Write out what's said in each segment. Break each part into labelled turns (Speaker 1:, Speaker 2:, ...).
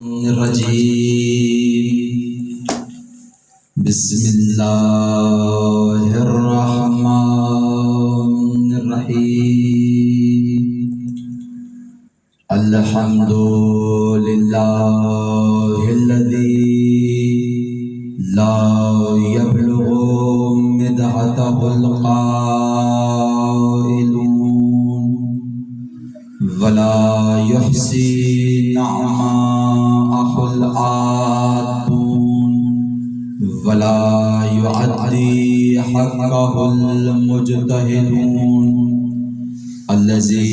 Speaker 1: الرجیم بسم اللہ الرحمن الرحیم الحمد للہ الذی لا یبلغ مدحتہ القائلون ولا یحصی نعماءہ العادون ولا يعدي حقه المجتهدون الذي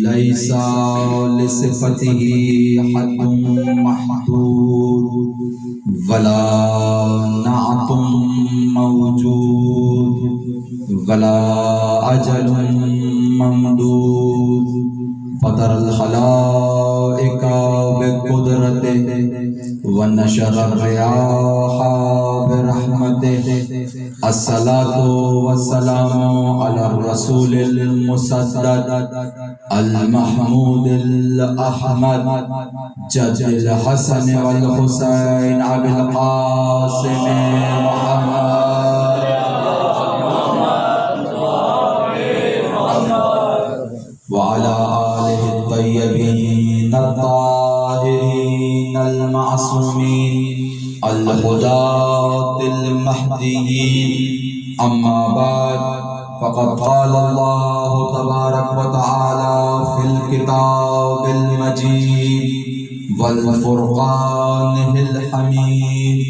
Speaker 1: ليس لصفته حد محدود ولا نعت موجود ولا أجل ممدود فطر الخلائق بقدرته ونشر الرياح برحمته الصلاة والسلام على الرسول المسدد المحمود الأحمد جد الحسن والحسين أبي القاسم محمد وعلى آله الطيبين الطاهرين المعصومين الهداة المهديين أما بعد فقد قال الله تبارك وتعالى في الكتاب المجيد والفرقان الحميد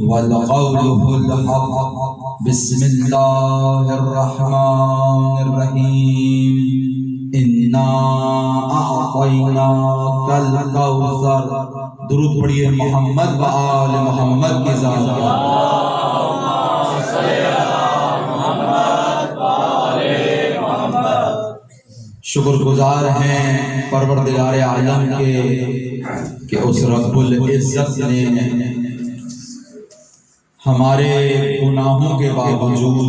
Speaker 1: والقوله الحق بسم الله الرحمن الرحيم اِنَّا أَعْطَيْنَاكَ الْكَوْثَرَ درود پڑھیے محمد و آل محمد کی ذات شکر گزار ہیں پروردگار عالم کے کہ اس رب العزت نے ہمارے گناہوں کے باوجود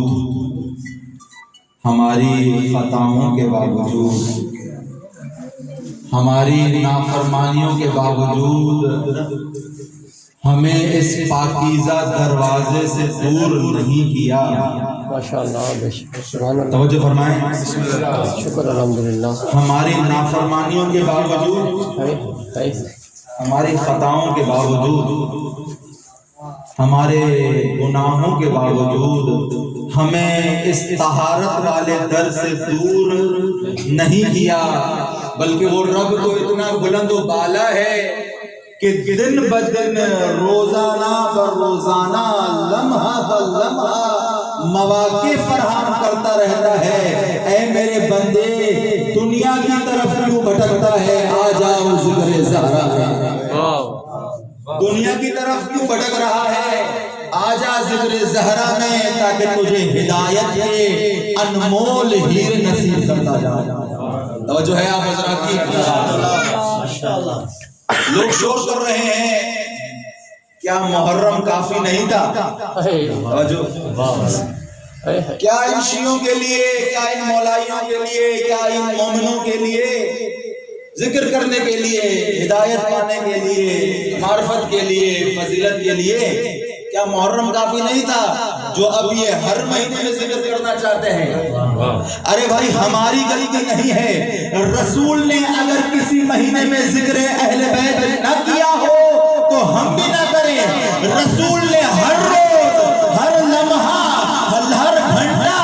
Speaker 1: ہماری خطاؤں کے باوجود ہماری نافرمانیوں کے باوجود ہمیں اس پاکیزہ دروازے سے دور نہیں کیا۔ ماشاءاللہ توجہ فرمائیں۔ شکر الحمدللہ۔ ہماری نافرمانیوں کے باوجود ہماری خطاؤں کے باوجود ہمارے گناہوں کے باوجود ہمیں اس طہارت والے در سے دور نہیں کیا، بلکہ وہ رب تو اتنا بلند و بالا ہے کہ دن بدن روزانہ بروزانہ لمحہ بلمحہ مواقع فراہم کرتا رہتا ہے۔ اے میرے بندے دنیا کی طرف کیوں بھٹکتا ہے، آ جاؤ ذکر زہرا میں۔ دنیا کی طرف کیوں بھٹک رہا ہے، آجا ذکر زہرا میں، تاکہ تجھے ہدایت کے انمول ہیرے نصیب کرتا جائے۔ توجہ ہے آپ حضرات کی؟ لوگ شور کر رہے ہیں کیا محرم کافی نہیں تھا؟ توجہ، کیا ان شیعوں کے لیے، کیا ان مولائیوں کے لیے، کیا ان مومنوں کے لیے، ذکر کرنے کے لیے، ہدایت پانے کے لیے، معرفت کے لیے، فضیلت کے لیے کیا محرم کافی نہیں تھا جو اب یہ ہر مہینے میں ذکر کرنا چاہتے ہیں؟ ارے بھائی ہماری غلطی نہیں ہے، رسول نے اگر کسی مہینے میں ذکر اہل بیت نہ کیا ہو تو ہم بھی نہ کریں۔ رسول نے ہر روز، ہر لمحہ، ہر گھنٹہ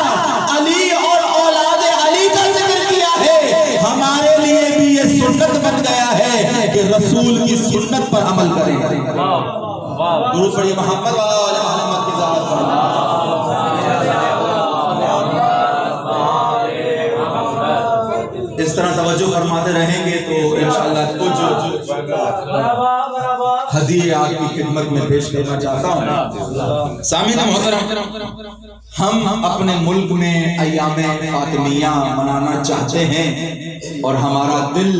Speaker 1: علی اور اولاد علی کا ذکر کیا ہے۔ ہمارے لیے بھی یہ سنت بن گیا ہے کہ رسول کی سنت پر عمل کریں۔ درود پڑھیے محمد و آل محمد کی ذات پر۔ اس طرح توجہ فرماتے رہیں گے تو انشاءاللہ کچھ ہدیے آپ کی خدمت میں پیش کرنا چاہتا ہوں۔ سامعین محترم، ہم اپنے ملک میں ایام فاطمیہ منانا چاہتے ہیں اور ہمارا دل،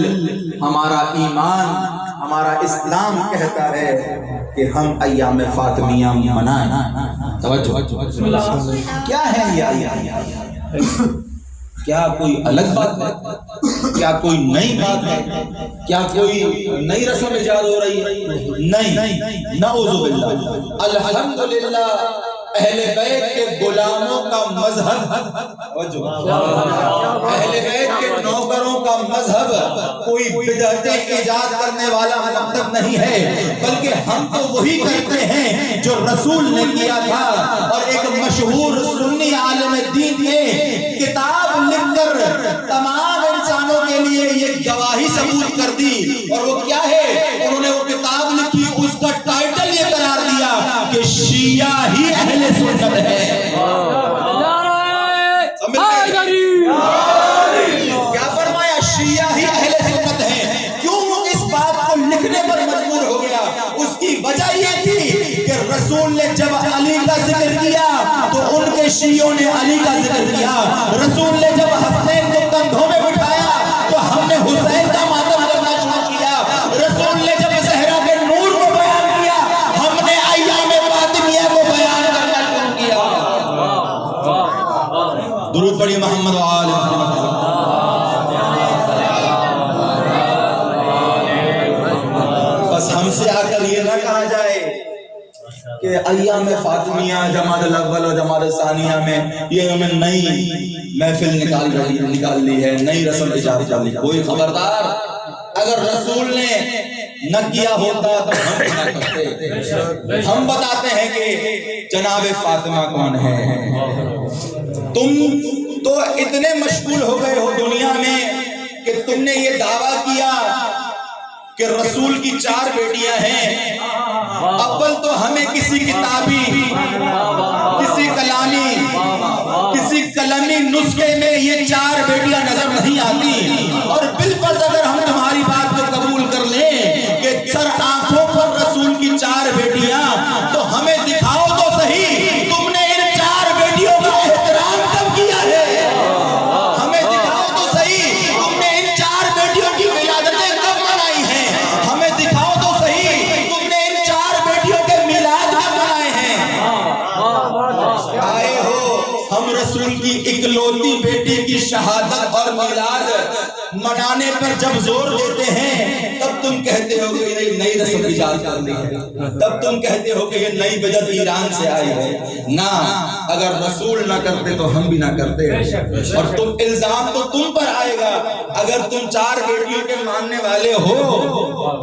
Speaker 1: ہمارا ایمان، ہمارا اسلام کہتا ہے کہ ہم ایام فاطمیہ منائیں۔ توجہ، کیا ہے یہ ایام؟ کیا کوئی الگ بات ہے؟ کیا کوئی نئی بات ہے؟ کیا کوئی نئی رسم ایجاد ہو رہی ہے؟ نہیں، نعوذ باللہ۔ الحمدللہ اہل بیت کے غلاموں کا مذہب، اہل بیت کے نوکروں کا مذہب کوئی بدعتیں ایجاد کرنے والا مکتب نہیں ہے، بلکہ ہم تو وہی کرتے ہیں جو رسول نے کیا تھا۔ اور ایک مشہور سنی عالم دین نے کتاب لکھ کر تمام انسانوں کے لیے یہ گواہی ثبوت کر دی، اور وہ کیا ہے؟ انہوں نے وہ کتاب لکھی، اس کا ٹائٹل یہ قرار دیا کہ شیعہ ہی اہل سنت ہے۔ کیا فرمایا؟ شیعہ ہی اہل سنت ہے۔ کیوں اس بات کو لکھنے پر مجبور ہو گیا؟ اس کی وجہ یہ تھی کہ رسول نے جب علی کا ذکر کیا تو ان کے شیعوں نے علی کا ذکر کیا، رسول نے جب حسنین کو کندھوں میں بٹھایا تو ہم نے حسین کا ماتم کرنا شروع کیا، رسول نے جب زہرا کے نور کو بیان کیا ہم نے ایام فاطمیہ کو بیان کرنا شروع کیا۔ درود پڑھیے محمد و آل محمد۔ بس ہم سے آ کر یہ نہ کہا جائے کہ ایام فاطمیہ جمادی الاول اور جمادی الثانیہ میں یہ انہوں نے نئی محفل نکال لی ہے، نئی رسم ایجاد کر لی۔ کوئی خبردار، اگر رسول نے نہ کیا ہوتا تو ہم نہ کرتے۔ ہم بتاتے ہیں کہ جناب فاطمہ کون ہے۔ تم تو اتنے مشغول ہو گئے ہو دنیا میں کہ تم نے یہ دعویٰ کیا کہ رسول کی 4 بیٹیاں ہیں۔ اول تو ہمیں کسی کتابی، کسی کلامی، کسی قلمی نسخے میں یہ 4 بیٹیاں نظر نہیں آتی، اور بالفرض اگر ہم تمہاری بات کو قبول کر لیں کہ سر آنکھوں پر رسول کی 4 بیٹیاں، تو ہمیں دکھاؤ تو صحیح تم نے ان 4 بیٹیوں کا احترام کب کیا ہے؟ ہمیں دکھاؤ تو صحیح تم نے ان 4 بیٹیوں کی ولادتیں کب منائی ہیں؟ ہمیں دکھاؤ تو صحیح تم نے ان 4 بیٹیوں کے میلاد کب منائے ہیں؟ آئے ہو ہم رسول کی اکلوتی بیٹی کی شہادت اور میلاد منانے پر جب زور دیتے ہیں تب تم کہتے ہو کہ یہ نئی رسم ایجاد کر لی ہے، تب تم کہتے ہو کہ یہ نئی بدعت ایران سے آئی ہے۔ نہ، اگر رسول نہ کرتے تو ہم بھی نہ کرتے، اور تم الزام تو تم پر آئے گا۔ اگر تم 4 بیٹیوں کے ماننے والے ہو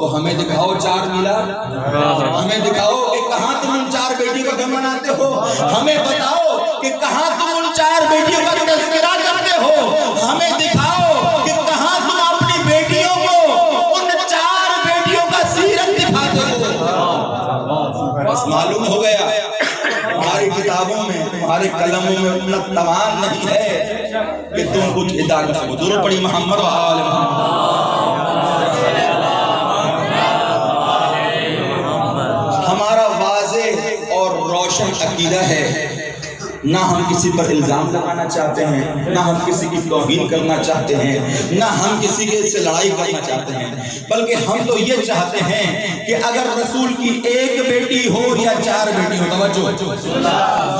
Speaker 1: تو ہمیں دکھاؤ 4 میلاد، ہمیں دکھاؤ کہ کہاں تم ان 4 بیٹیوں کا غم مناتے ہو، ہمیں بتاؤ کہ کہاں تم ان 4 بیٹیوں کا تذکرہ کرتے ہو، ہمیں دکھاؤ کہ کہاں تم اپنی بیٹیوں کو ان 4 بیٹیوں کا سیرت دکھاتے ہو۔ بس معلوم ہو گیا ہماری کتابوں میں، ہمارے قلموں میں اتنا توان نہیں ہے کہ تم کچھ ادا کر سکو۔ درود پڑھی محمد و آل محمد۔ ہمارا واضح اور روشن عقیدہ ہے، نہ ہم کسی پر الزام لگانا چاہتے ہیں، نہ ہم کسی کی توہین کرنا چاہتے ہیں، نہ ہم کسی کے سے لڑائی کرنا چاہتے ہیں، بلکہ ہم تو یہ چاہتے ہیں کہ اگر رسول کی 1 بیٹی ہو یا 4 بیٹی ہو، توجہ،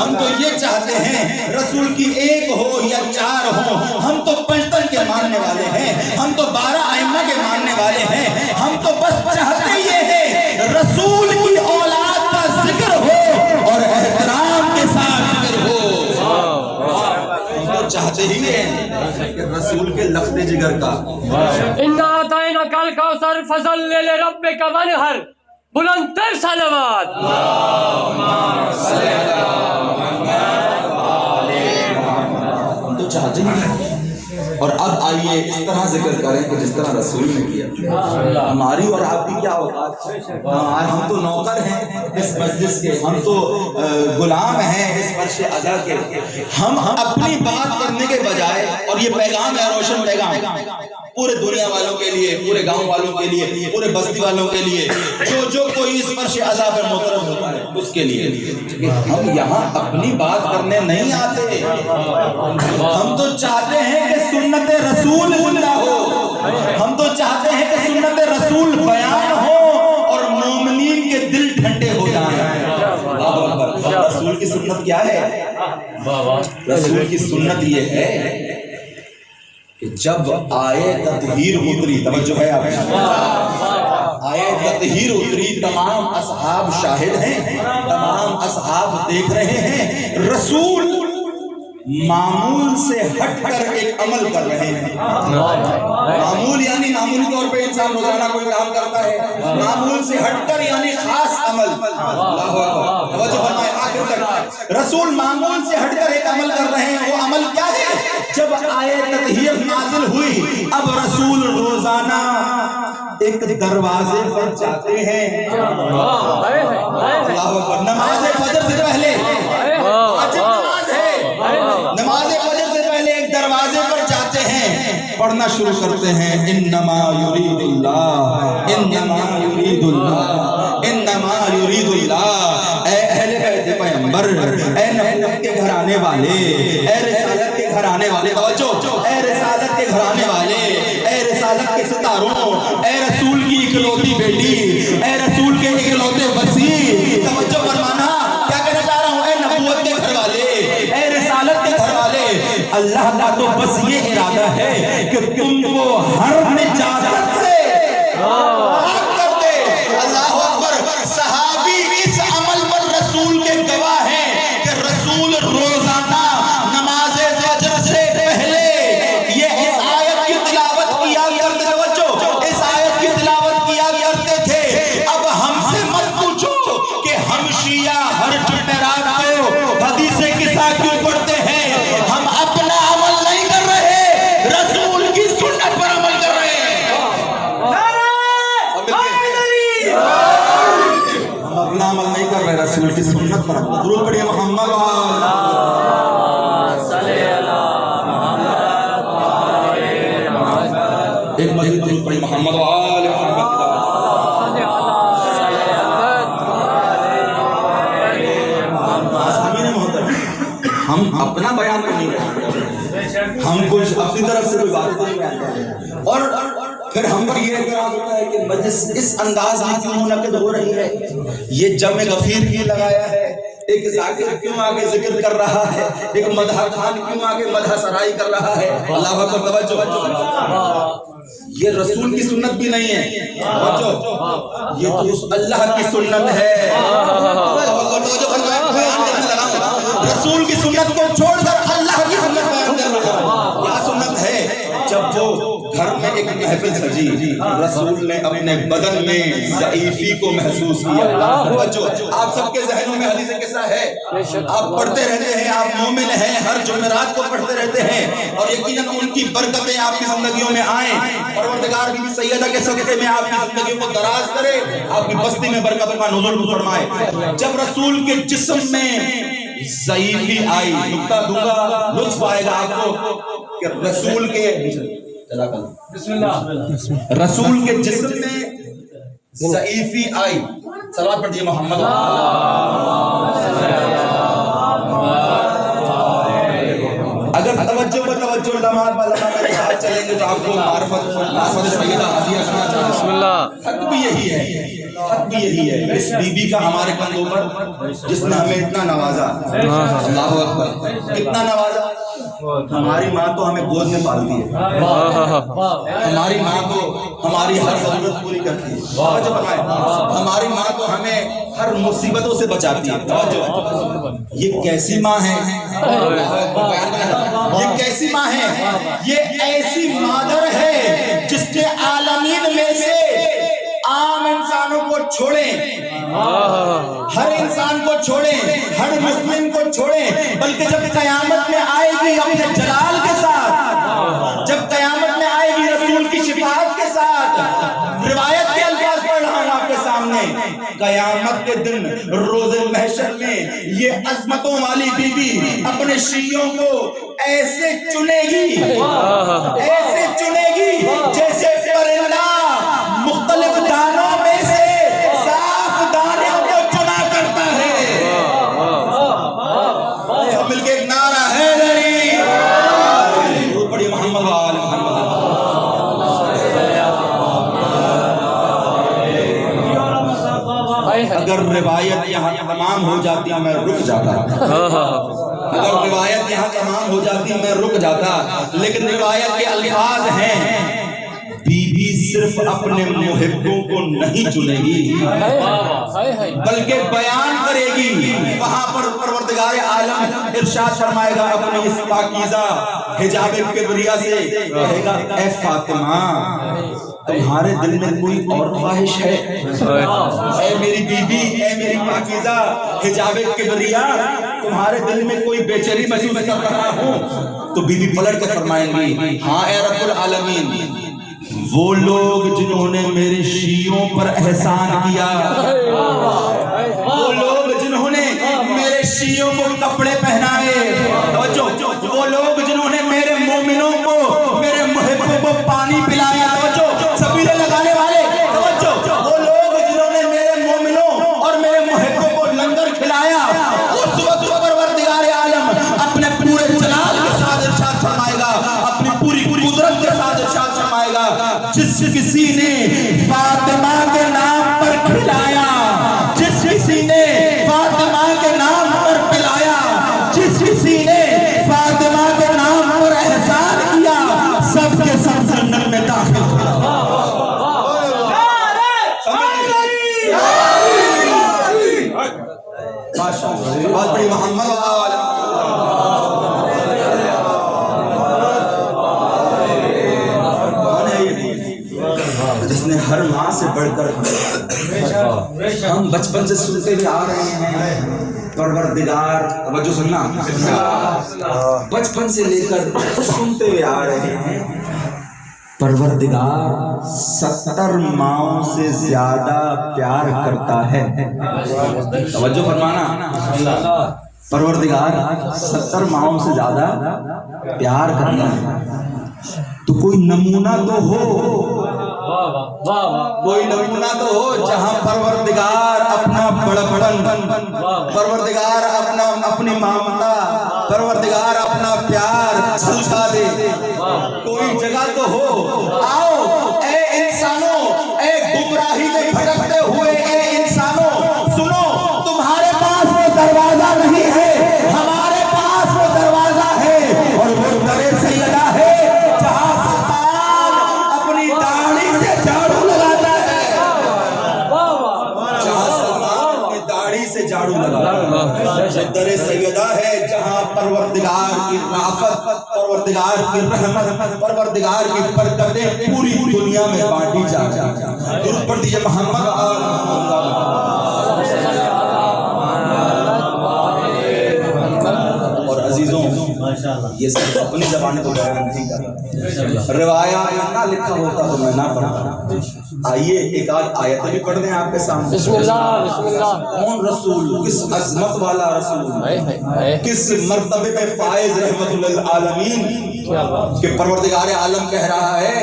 Speaker 1: ہم تو یہ چاہتے ہیں رسول کی 1 ہو یا 4 ہو، ہم تو پنجتن کے ماننے والے ہیں، ہم تو 12 ائمہ کے ماننے والے ہیں، ہم تو بس چاہتے یہ ہے رسول کی اولاد کا ذکر ہو اور احترام کے ساتھ ذکر ہو۔ چاہتے ہی ہیں کہ رسول کے لخت جگر کا
Speaker 2: اِنَّا أَعْطَيْنَاكَ الْكَوْثَرَ فَصَلِّ لِرَبِّكَ وَانْحَرْ، بلند تر صلوات۔
Speaker 1: ہم تو چاہتے ہیں، اور اب آئیے اس طرح ذکر کریں کہ جس طرح رسول نے کیا۔ ہماری اور آپ کی کیا اوقات؟ ہم تو نوکر ہیں اس مجلس کے، ہم تو غلام ہیں اس فرش عزا کے۔ ہم اپنی بات کرنے کے بجائے، اور یہ پیغام ہے روشن پیغام پورے دنیا والوں کے لیے، پورے گاؤں والوں کے لیے، پورے بستی والوں کے لیے، جو کوئی اس فرش عزا پر معترض ہوتا ہے اس کے لیے، کہ ہم یہاں اپنی بات کرنے نہیں آتے، ہم تو چاہتے ہیں کہ سنت رسول زندہ ہو، ہم تو چاہتے ہیں کہ سنت رسول بیان ہو اور مومنین کے دل ٹھنڈے ہو جائیں۔ رسول کی سنت کیا ہے؟ رسول کی سنت یہ ہے کہ جب آئے تطہیر اتری، توجہ ہے آپ، آئے تطہیر اتری، تمام اصحاب شاہد ہیں، تمام اصحاب دیکھ رہے ہیں، رسول معمول سے ہٹ کر ایک عمل کر رہے ہیں۔ معمول یعنی معمولی طور پہ انسان روزانہ کوئی کام کرتا ہے، معمول سے ہٹ کر یعنی خاص عمل۔ اللہ اکبر، توجہ فرمائے آخر تک، رسول معمول سے ہٹ کر ایک عمل کر رہے ہیں۔ وہ عمل کیا ہے؟ جب آیت تطہیر نازل ہوئی، اب رسول روزانہ ایک دروازے پر جاتے ہیں۔ اللہ اکبر، نماز فجر سے پہلے، واجب نماز ہے، نماز فجر سے پہلے ایک دروازے پر جاتے ہیں، پڑھنا شروع کرتے ہیں، انما یرید اللہ، انما یرید اللہ، انما یرید اللہ۔ اے اہل بیت پیغمبر، اے نبوت کے گھرانے والے، اے رسالت کے گھرانے والے، توجہ، اے رسالت کے گھرانے والے، اے رسالت کے ستاروں، اے رسول کی اکلوتی بیٹی، اے رسول کے اکلوتے وسیع، توجہ فرمانا، کیا کہنا چاہ رہا ہوں؟ اے نبوت کے گھر والے، اے رسالت کے گھر والے، اللہ کا تو بس یہ ارادہ ہے کہ تم کو ہر نجاست سے پاک کر دے۔ اللہ اکبر، صحابی اس عمل پر رسول کے گواہ ہیں کہ رسول روزانہ نماز فجر سے پہلے یہ اس آیت کی تلاوت کیا کرتے، توجہ، اس آیت کی تلاوت کیا کرتے تھے۔ اب ہم سے مت پوچھو کہ ہم شیعہ ہر جمعرات کو حدیث قصہ کیوں پڑھتے ہیں، ہم اپنا عمل نہیں کر رہے، رسول کی سنت پر عمل کر رہے ہیں۔ ہم اپنا عمل نہیں کر رہے، رسول کی سنت پر عمل۔ درود پڑھیے محمد ایک مزید درود پڑھیے محمد وآل محمد۔ ہم اپنا بیان نہیں کرتے، ہم کچھ اپنی طرف سے کوئی بات نہیں کرتے، اور پھر ہم پر یہ اعتراض ہوتا ہے کہ مجلس اس انداز میں کیوں منعقد ہو رہی ہے، یہ جمع غفیر کیوں لگایا ہے، ایک ذاکر کیوں آگے ذکر کر رہا ہے، ایک مدح خان کیوں آگے مدح سرائی کر رہا ہے۔ اللہ اکبر، توجہ، یہ رسول کی سنت بھی نہیں ہے، توجہ، یہ تو اس اللہ کی سنت ہے۔ رسول کی سنت کو چھوڑ کر اللہ کی سنت بیان کر رہا ہے۔ کیا سنت ہے؟ جب وہ گھر میں ایک محفل سجی، رسول نے اپنے بدن میں ضعیفی کو محسوس کیا۔ آپ سب کے ذہنوں میں حدیث قصہ ہے، آپ پڑھتے رہتے ہیں، آپ مومن ہیں، ہر جمعرات کو پڑھتے رہتے ہیں، اور یقیناً ان کی برکتیں آپ کی زندگیوں میں آئیں۔ پروردگار بی بی سیدہ کے صدقے میں آپ کی زندگیوں کو دراز کرے، آپ کی بستی میں برکتوں کا نزول فرمائے۔ جب رسول کے جسم میں ضعیفی آئی، نکتہ دوں گا، لطف آئے گا آپ کو، کہ رسول کے رسول کے جسم میں ضعیفی آئی، صلوات پڑھ دیئے محمد۔ اگر توجہ بتوجہ علماء کے ساتھ چلیں گے تو آپ کو معرفت سیدہ عطیہ سنا چاہتے ہیں۔
Speaker 2: بسم اللہ۔
Speaker 1: حق بھی یہی ہے، حق بھی یہی ہے، اس بی بی کا ہمارے کندھوں پر جس نے ہمیں اتنا نوازا، اللہ اکبر، اتنا نوازا۔ ہماری ماں تو ہمیں گود میں پالتی ہے، ہماری ماں تو ہماری ہر ضرورت پوری کرتی ہے، ہماری ماں تو ہمیں ہر مصیبتوں سے بچاتی ہے۔ یہ کیسی ماں ہے، یہ کیسی ماں ہے؟ یہ ایسی مادر ہے جس نے عالمین میں سے عام انسانوں کو چھوڑیں، ہر انسان کو چھوڑیں، ہر مسلم کو چھوڑیں، بلکہ جب قیامت میں آئے گی اپنے جلال کے ساتھ، جب قیامت میں آئے گی رسول کی شفاعت کے ساتھ، روایت کے الفاظ پڑھ رہا ہوں آپ کے سامنے، قیامت کے دن روز محشر میں یہ عظمتوں والی بی بی اپنے شیعوں کو ایسے چنے گی، ایسے چنے گی جیسے پرندہ مختلف دانوں میں سے صاف دانوں کو چنا کرتا ہے۔ سب مل کے ایک نعرہ ہے دری، درود پڑھیے محمد وآل محمد۔ اگر روایت یہاں تمام ہو جاتی میں رک جاتا، اگر روایت یہاں تمام ہو جاتی میں رک جاتا، لیکن روایت کے الفاظ ہیں بی بی صرف اپنے محبوں کو نہیں چنے گی بلکہ بیان کرے گی۔ وہاں پر پروردگار عالم ارشاد فرمائے گا اپنی اس پاکیزہ حجاب کبریا سے، کہے گا اے فاطمہ تمہارے دل میں کوئی اور خواہش ہے؟ اے میری بی بی، اے میری پاکیزہ حجاب کبریا، تمہارے دل میں کوئی بے چینی محسوس کر رہا ہوں؟ تو بی بی پلٹ کر فرمائیں گی ہاں اے رب العالمین، وہ لوگ جنہوں نے میرے شیعوں پر احسان کیا، وہ لوگ جنہوں نے میرے شیعوں کو کپڑے پہنائے، وہ لوگ جنہوں نے میرے مومنوں کو، میرے محبوں کو پانی پلایا، سبیلے لگانے والے وہ لوگ جنہوں نے میرے مومنوں اور میرے محبوں کو لنگر کھلایا، اس وقت پروردگار عالم اپنے پورے جلال کے ساتھ ارشاد فرمائے گا، اپنی پوری قدرت کے ساتھ ارشاد فرمائے گا جس کسی نے فاطمہ کے نام پر کھلایا، جس کسی نے فاطمہ کے نام پر پلایا، جس کسی نے فاطمہ کے نام پر احسان کیا، سب کے سب جنت میں داخل ہو۔ بہت بڑی محمد جس نے ہر ماں سے بڑھ کر ہم بچپن سے سنتے بھی آ رہے ہیں پروردگار، توجہ سننا، بچپن سے لے کر سنتے ہوئے آ رہے ہیں پروردگار 70 ماؤں سے زیادہ پیار کرتا ہے۔ توجہ فرمانا، پروردگار 70 ماؤں سے زیادہ پیار کرتا ہے۔ تو کوئی نمونہ تو ہو، کوئی نمونہ تو ہو جہاں پروردگار اپنا بڑپن، پروردگار اپنی ممتا، پروردگار اپنا پیار چھلکا دے، کوئی جگہ تو ہو۔ آؤ اے انسانوں، اے گمراہی میں بھٹکتے ہوئے اے انسانوں، سنو تمہارے پاس وہ دروازہ نہیں ہے، ہمارے پاس وہ دروازہ ہے، اور وہ در سیدہ ہے جہاں سلطان اپنی داڑھی سے جھاڑو لگاتا ہے، جہاں سلطان اپنی داڑھی سے جھاڑو لگاتا ہے، در سیدہ ہے جہاں پروردگار کی رافت، پروردگار کی رحمت، پروردگار کی برکتیں پوری دنیا میں بانٹی جاتی ہیں۔ درود پڑھ دیجئے محمد اور عزیزوں، یہ صرف اپنی زبان کو بیان نہیں کرتا، روایات میں نہ لکھا ہوتا تو میں نہ پڑھتا۔ آئیے ایک آدھ آیت بھی پڑھ دیں آپ کے سامنے۔
Speaker 2: بسم اللہ، بسم اللہ۔
Speaker 1: کون رسول، کس عظمت والا رسول، کس مرتبے میں فائز رحمت للعالمین، کہ پروردگار عالم کہہ رہا ہے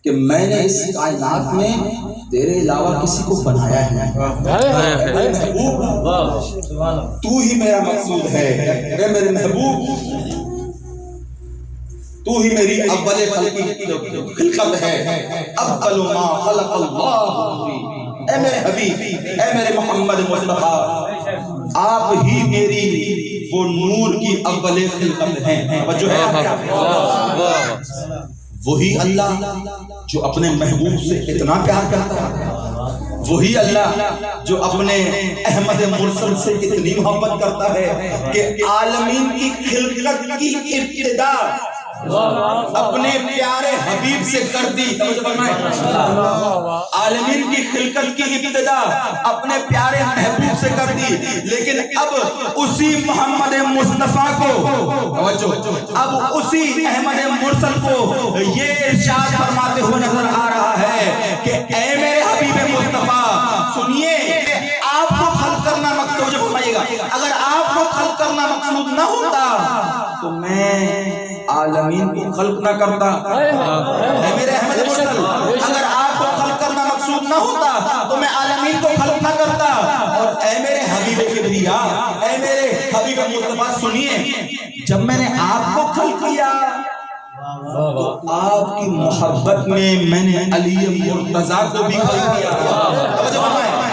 Speaker 1: کہ میں نے اس کائنات میں تیرے علاوہ کسی کو بنایا ہے، اے محبوب تو ہی میرا مقصود ہے، اے میرے محبوب تو ہی میری اول خلقت ہے، اول ما خلق اللہ، اے میرے حبیب، اے میرے محمد مصطفیٰ، آپ ہی میری وہ نور کی اول خلقت ہیں۔ توجہ ہے، وہی اللہ جو اپنے محبوب سے اتنا پیار کرتا ہے، وہی اللہ جو اپنے احمد مرسل سے اتنی محبت کرتا ہے کہ عالمین کی خلقت کی ابتدا اپنے پیارے حبیب سے کر دی۔ عالمین کی خلقت کی ابتدا اپنے پیارے محبوب سے کر دی، لیکن اب اسی محمد مصطفیٰ کو، اب اسی احمد مرسل کو یہ ارشاد فرماتے ہوئے نظر آ رہا ہے کہ اے میرے حبیب مصطفیٰ سنیے، آپ کو خلق کرنا مقصود، جو فرمائیے گا اگر آپ کو خلق کرنا مقصود نہ ہوتا تو میں عالمین کو خلق نہ کرتا۔ اے میرے احمد مرسل، اگر آپ کو خلق کرنا مقصود نہ ہوتا تو میں عالمین کو خلق نہ کرتا۔ اور اے میرے حبیب کبریا، اے میرے حبیب مصطفیٰ سنیے، جب میں نے آپ کو خلق کیا تو آپ کی محبت میں نے علی مرتضیٰ کو بھی خلق کیا۔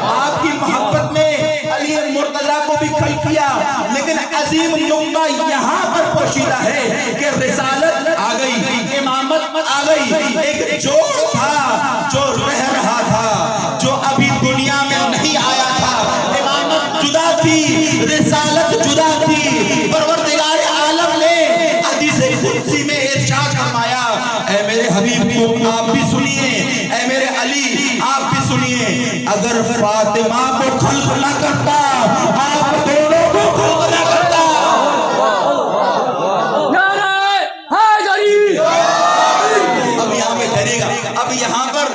Speaker 1: آپ کی محبت میں علی مرتضیٰ کو بھی خلق کیا، لیکن لیکن عظیم نقطہ یہاں پر پوشیدہ ہے کہ رسالت آ گئی، امامت آ گئی، ایک جوڑ تھا جو رہ رہا تھا، جو ابھی دنیا میں نہیں آیا تھا۔ امامت جدا تھی، رسالت جدا تھی۔ پروردگار عالم نے حدیث قدسی میں ارشاد فرمایا، اے میرے حبیب کو آپ بھی سنیے، اے میرے علی آپ بھی سنیے، اگر فاطمہ کو خلق نہ کرتا آپ دونوں کو خلق نہ کرتا۔ اب یہاں پہ ٹھہرے گا، اب یہاں پر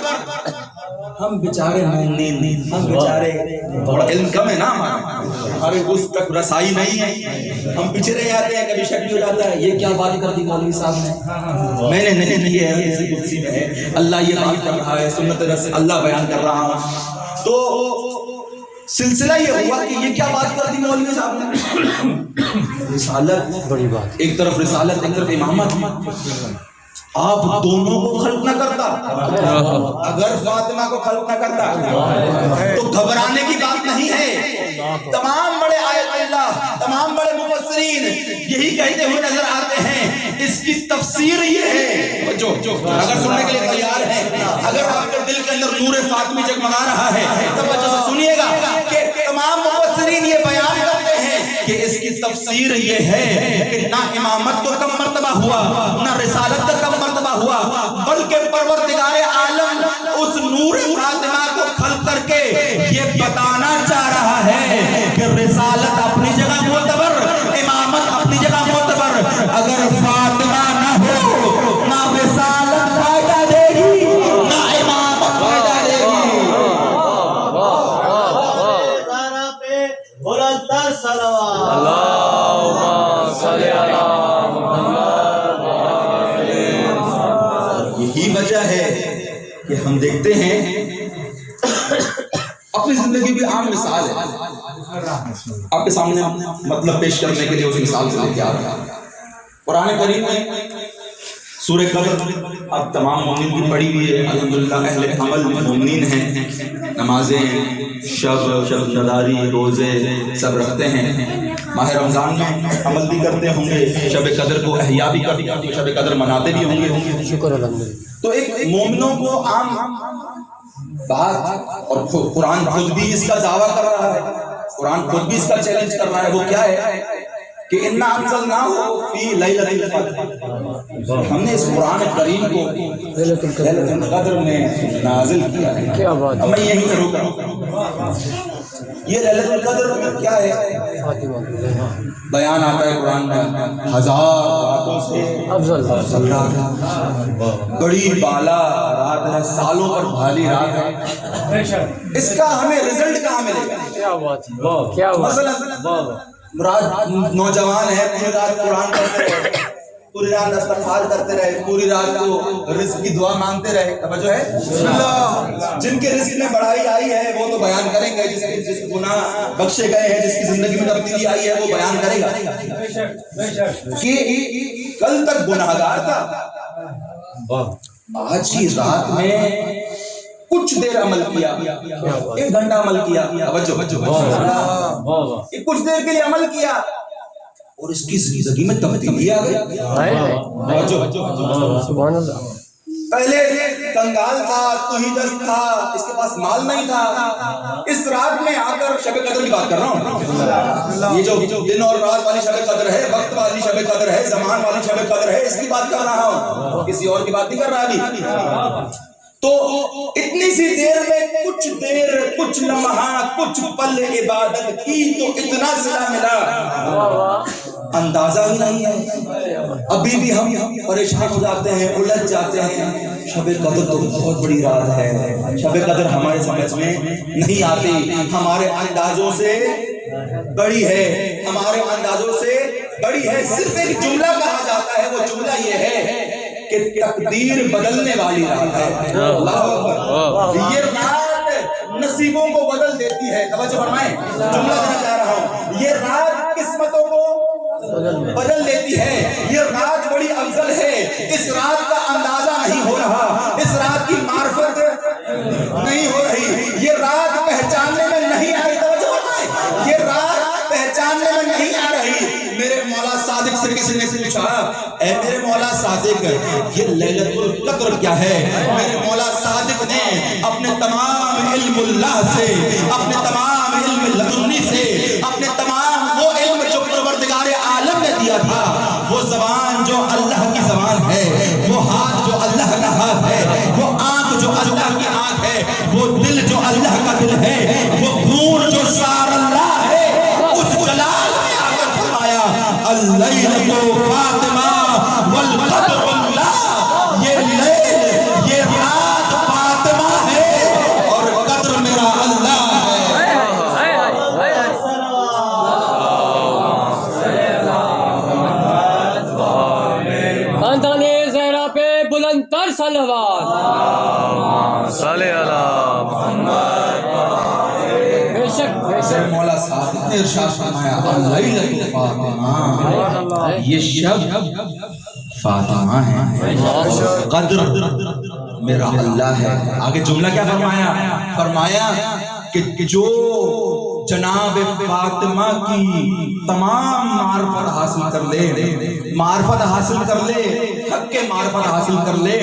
Speaker 1: ہم بیچارے ہم بیچارے بڑا علم کم ہے نا ہمارے اس تک رسائی نہیں ہے، ہم پیچھے رہ جاتے ہیں، کبھی شک بھی ہو جاتا ہے یہ کیا بات کر دی مولوی صاحب نے، میں نے نہیں کی ہے، حدیث قدسی میں ہے، اللہ یہ بات کر رہا ہے، سنت رسول اللہ بیان کر رہا ہوں۔ تو سلسلہ یہ ہوا کہ یہ کیا بات کر دی مولوی صاحب نے، رسالت بڑی بات، ایک طرف رسالت ایک طرف امامت، آپ دونوں کو خلق نہ کرتا، اگر فاطمہ کو خلق نہ کرتا تو گھبرانے کی بات نہیں ہے۔ تمام بڑے آیت اللہ، تمام بڑے مفسرین یہی کہتے ہوئے نظر آتے ہیں، اس کی تفسیر یہ ہے، جو اگر سننے کے لیے تیار ہے، اگر آپ کے دل کے اندر نور فاطمی جگمگا رہا ہے توجہ سے سنیے گا کہ تمام مفسرین یہ بیان کرتے ہیں کہ اس کی تفسیر یہ ہے کہ نہ امامت کو کم مرتبہ ہوا، نہ رسالت کا کم مرتبہ ہوا، بلکہ پروردگار عالم اس نور فاطمہ کو خلق کر کے یہ بتانا چاہ رہا ہے کہ رسالت اپنی جگہ معتبر، امامت اپنی جگہ معتبر، اگر فاطمہ نہ ہو نہ رسالت فائدہ دے گی نہ امامت فائدہ دے گی۔
Speaker 3: بلندر صلوات
Speaker 2: اللہم صلی علی
Speaker 1: یہی وجہ ہے کہ ہم دیکھتے ہیں اپنی زندگی بھی عام مثال ہے، آپ کے سامنے مطلب پیش کرنے کے لیے اس مثال سے لے کے آ رہا ہے۔ قرآن کریم میں سورہ قدر اب تمام مومنین کی پڑھی ہوئی ہے، الحمدللہ اہل عمل مومنین ہیں، نمازیں، شب نداری، روزے سب رکھتے ہیں، ماہ رمضان میں عمل بھی کرتے ہوں گے، شب قدر کو احیا بھی کرتے ہوں گے، شب قدر مناتے بھی ہوں گے۔
Speaker 2: شکر الحمدللہ۔
Speaker 1: تو ایک مومنوں کو عام بات، اور قرآن خود بھی اس کا دعویٰ کر رہا ہے، قرآن خود بھی اس کا چیلنج کر رہا ہے، وہ کیا ہے کہ اِنَّا أَنزَلْنَاهُ فِي لَيْلَةِ الْقَدْرِ، ہم نے اس قرآن کریم کو لیلۃ القدر میں نازل کیا ہے۔
Speaker 2: کیا بات ہے،
Speaker 1: میں یہی کروں گا، یہ لیلۃ القدر کیا ہے؟ بیان آتا ہے قرآن میں 1000 راتوں سے
Speaker 2: افضل
Speaker 1: بڑی بالا رات ہے، سالوں پر بھالی رات ہے، اس کا ہمیں رزلٹ کہاں ملے گا؟
Speaker 2: کیا بات ہے، کیا بات
Speaker 1: مثلا مراد نوجوان ہے، پوری رات قرآن پڑھتے رہے، پوری رات استغفار کرتے رہے، پوری رات کو رزق کی دعا مانگتے رہے، توجہ ہے؟ جن کے رزق میں بڑھائی آئی ہے وہ تو بیان کریں گے، جس گناہ بخشے گئے ہیں، جس کی زندگی میں تبدیلی آئی ہے وہ بیان کرے گا کہ کل تک گناہگار تھا، آج کی رات میں کچھ دیر عمل کیا، 1 گھنٹہ عمل کیا، کچھ دیر کے لیے عمل کیا اور اس کی زندگی میں تبدیلی آ گئی۔
Speaker 2: سبحان اللہ۔
Speaker 1: پہلے کنگال تھا، تہیدست تھا، اس کے پاس مال نہیں تھا، اس رات میں آ کر شب قدر کی بات کر رہا ہوں، یہ جو دن اور رات والی شب قدر ہے، وقت والی شب قدر ہے، زمان والی شب قدر ہے، اس کی بات کر رہا ہوں، کسی اور کی بات نہیں کر رہا ابھی۔ تو اتنی سی دیر میں کچھ دیر، کچھ لمحہ، کچھ پل عبادت کی تو اتنا صلہ ملا، اندازہ ہی نہیں ہے۔ ابھی بھی ہم پریشان ہو جاتے ہیں، الجھ جاتے ہیں، شب قدر تو بہت بڑی رات ہے، شب قدر ہمارے سمجھ میں نہیں آتی، ہمارے اندازوں سے بڑی ہے، ہمارے اندازوں سے بڑی ہے۔ صرف ایک جملہ کہا جاتا ہے، وہ جملہ یہ ہے کہ تقدیر بدلنے والی رات ہے۔ اللہ اکبر، یہ رات نصیبوں کو بدل دیتی ہے، توجہ فرمائیں، جملہ دینا چاہ رہا ہوں، یہ رات قسمتوں کو بدل دیتی ہے، یہ رات بڑی افضل ہے، اس رات کا اندازہ نہیں ہو رہا، اس رات کی معرفت نہیں ہو رہی، یہ رات پہچاننے میں نہیں آ رہی، توجہ فرمائیں، یہ رات پہچاننے میں نہیں آ رہی، سے کسی نے پوچھا اے میرے مولا صادق یہ لیلۃ القدر کیا ہے؟ میرے مولا صادق نے اپنے تمام علم اللہ سے، اپنے تمام علم لدنی سے، اپنے تمام وہ علم جو پروردگار عالم نے دیا تھا، وہ زبان جو اللہ کی زبان ہے، وہ ہاتھ جو اللہ کا ہاتھ ہے، وہ آنکھ جو اللہ کی آنکھ ہے، وہ دل جو اللہ کا دل ہے، وہ خون جو سار اللہ ہے، اس جلال میں آ کر فرمایا اللیلۃ فاطمہ والقدر اللہ، یہ لیل یہ رات فاطمہ ہے اور قدر میرا اللہ ہے۔
Speaker 2: خاندان زہرا پہ بلند تر صلوات صلی اللہ محمد۔ بے شک بے شک
Speaker 1: مولا صادق نے ارشاد فرمایا اللیلۃ فاطمہ، یہ شب فاطمہ ہے، قدر میرا اللہ ہے۔ آگے جملہ کیا فرمایا؟ فرمایا کہ جو جناب فاطمہ کی تمام معرفت حاصل کر لے، معرفت حاصل کر لے، حق کے معرفت حاصل کر لے،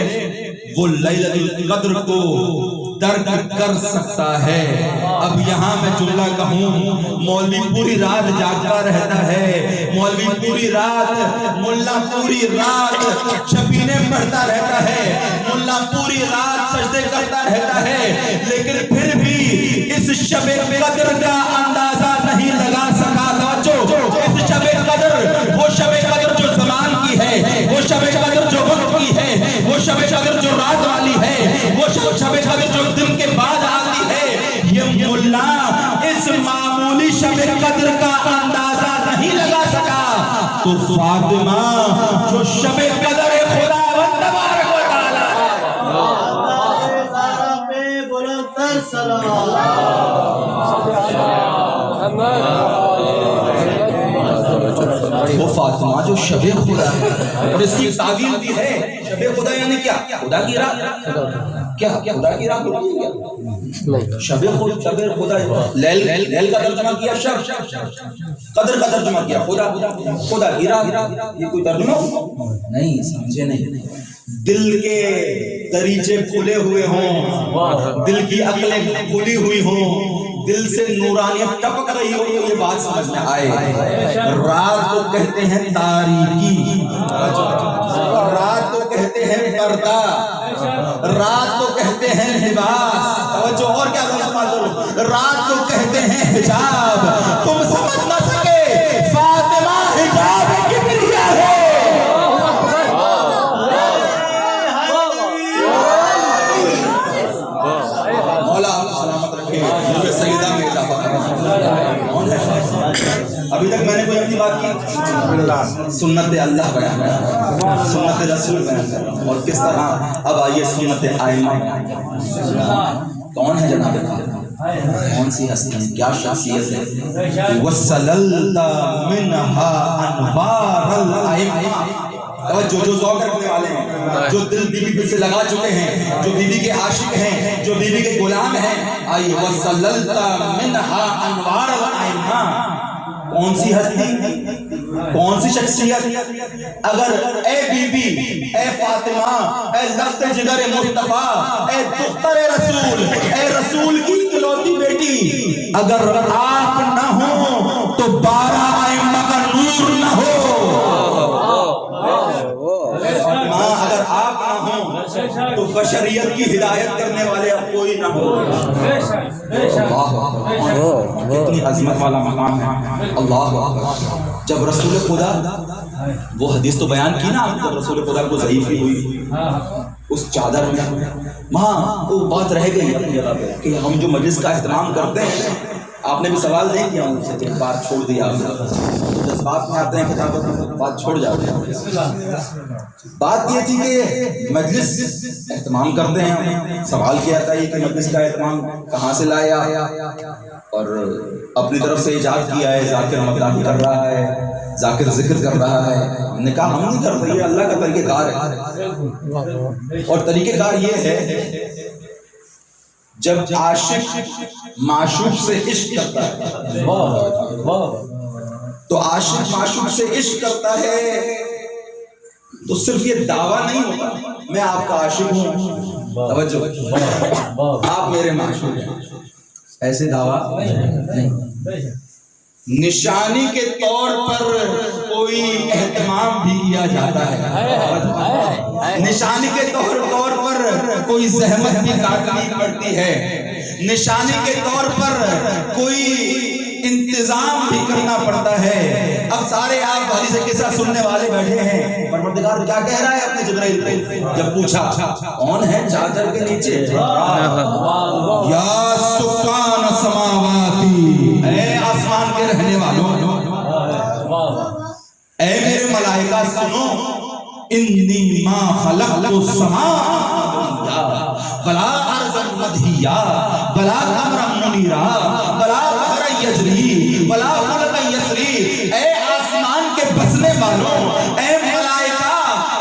Speaker 1: وہ لیلۃ القدر کو درک کر سکتا ہے۔ اب یہاں میں جملہ کہوں، مولوی پوری رات جاگتا رہتا ہے، مولوی پوری رات، ملا پوری رات شبینے پڑھتا رہتا ہے، ملا پوری رات سجدے کرتا رہتا ہے، لیکن پھر بھی اس شب قدر کا اندازہ نہیں لگا سکا۔ توجہ، اس شب قدر، وہ شب قدر جو زمان کی ہے، وہ شب قدر جو وقت کی ہے، وہ شب قدر جو رات والی ہے، وہ شب قدر جو دن کے بعد آتی ہے، یہ ملا اس معمولی شب قدر کا اندازہ نہیں لگا سکا، تو فاطمہ جو شب قدر خدا بند تبارک و تعالی وہ فاطمہ جو شب خدا ہے، اور اس کی تعبیر بھی ہے شب خدا یعنی کیا؟ خدا کی رات۔ کیا خدا کی رات ہوتی ہے کیا؟ شب خدا، لیل کا ترجمہ کیا شب، قدر کا ترجمہ کیا خدا، خدا کی رات، یہ کوئی ترجمہ نہیں، سمجھے نہیں۔ دل کے دریچے کھلے ہوئے ہوں، دل کی عقلیں کھلی ہوئی ہوں، دل سے نورانیت ٹپک رہی ہو، یہ بات سمجھ میں آئے۔ رات کو کہتے ہیں تاریکی، رات کو کہتے ہیں پردہ، رات کو کہتے ہیں لباس، توجہ اور کیا رات کو کہتے ہیں حجاب۔ تم سمجھ نہ سکے فاطمہ حجاب کبریا ہے۔ مولا آپ سلامت رکھے، مجھے سیدہ میں اضافہ کرنا۔ ابھی تک میں نے کوئی اپنی بات کی؟ سنت اللہ بیان کر، سنت رسول بیان کر، اور کس طرح۔ اب آئیے سنت آئمہ، کون ہے جناب فاطمہ؟ کون سی ہستی ہے، کیا شخصیت ہے؟ وَسَلَلْتَ مِنْهَا أَنْوَارَ الْأَئِمَّةِ، جو ذوق رکھنے والے ہیں، جو دل بی بی سے لگا چکے ہیں، جو بی بی کے عاشق ہیں، جو بی بی کے غلام ہیں، آئیے وَسَلَلْتَ مِنْهَا أَنْوَارَ الْأَئِمَّةِ۔ کون سی ہستی، کون سی شخصیت؟ اگر اے بی بی، اے فاطمہ، اے لفظ جگر مصطفیٰ، اے دختر رسول، اے رسول کی اکلوتی بیٹی، اگر آپ نہ ہوں تو 12 ائمہ کا نور نہ ہو۔ اگر آپ نہ ہوں تو بشریت کی ہدایت کرنے والے اب کوئی نہ ہو۔ کتنی عظمت والا مقام ہے۔ اللہ اکبر۔ جب رسول خدا، وہ حدیث تو بیان کی نا، جب رسول خدا کو ضعیفی ہوئی اس چادر میں، وہاں وہ بات رہ گئی اپنی جگہ پہ کہ ہم جو مجلس کا اہتمام کرتے ہیں، آپ نے بھی سوال نہیں کیا ان سے، ایک بار چھوڑ دیا، جذبات میں آتے ہیں کتابوں میں بات چھوڑ جاتے ہیں۔ بات یہ تھی کہ مجلس اہتمام کرتے ہیں، سوال کیا تھا یہ کہ مجلس کا اہتمام کہاں سے لایا، اور اپنی طرف سے ایجاد کیا ہے، ذاکر مداح کر رہا ہے، ذاکر ذکر کر رہا ہے۔ ہم نے کہا ہم نہیں کرتے، یہ اللہ کا طریقہ کار ہے، اور طریقہ کار یہ ہے جب عاشق معشوق سے عشق کرتا ہے تو عاشق معشوق سے عشق کرتا ہے تو صرف یہ دعویٰ نہیں ہوتا میں آپ کا عاشق ہوں، توجہ، آپ میرے معشوق ہیں، ایسے دعویٰ نہیں، نشانی کے طور پر کوئی اہتمام بھی کیا جاتا ہے، نشانی کے طور پر کوئی زحمت بھی کاٹنی پڑتی ہے، نشانی کے طور پر کوئی انتظام بھی کرنا پڑتا ہے۔ اب سارے آپ حدیث قصہ سننے والے بیٹھے ہیں، پروردگار کیا کہہ رہا ہے اپنے جبرائیل کو؟ جب پوچھا کون ہے چادر کے نیچے، یا سکان سماواتی، اے آسمان کے رہنے والوں، اے میرے ملائکہ سنو، انی ما خلقت السماء بلا ارضا مدھیا بلا قمرا منیرا بلا بحر یجری بلا فلک یسری، اے آسمان کے بسنے والوں، اے ملائکہ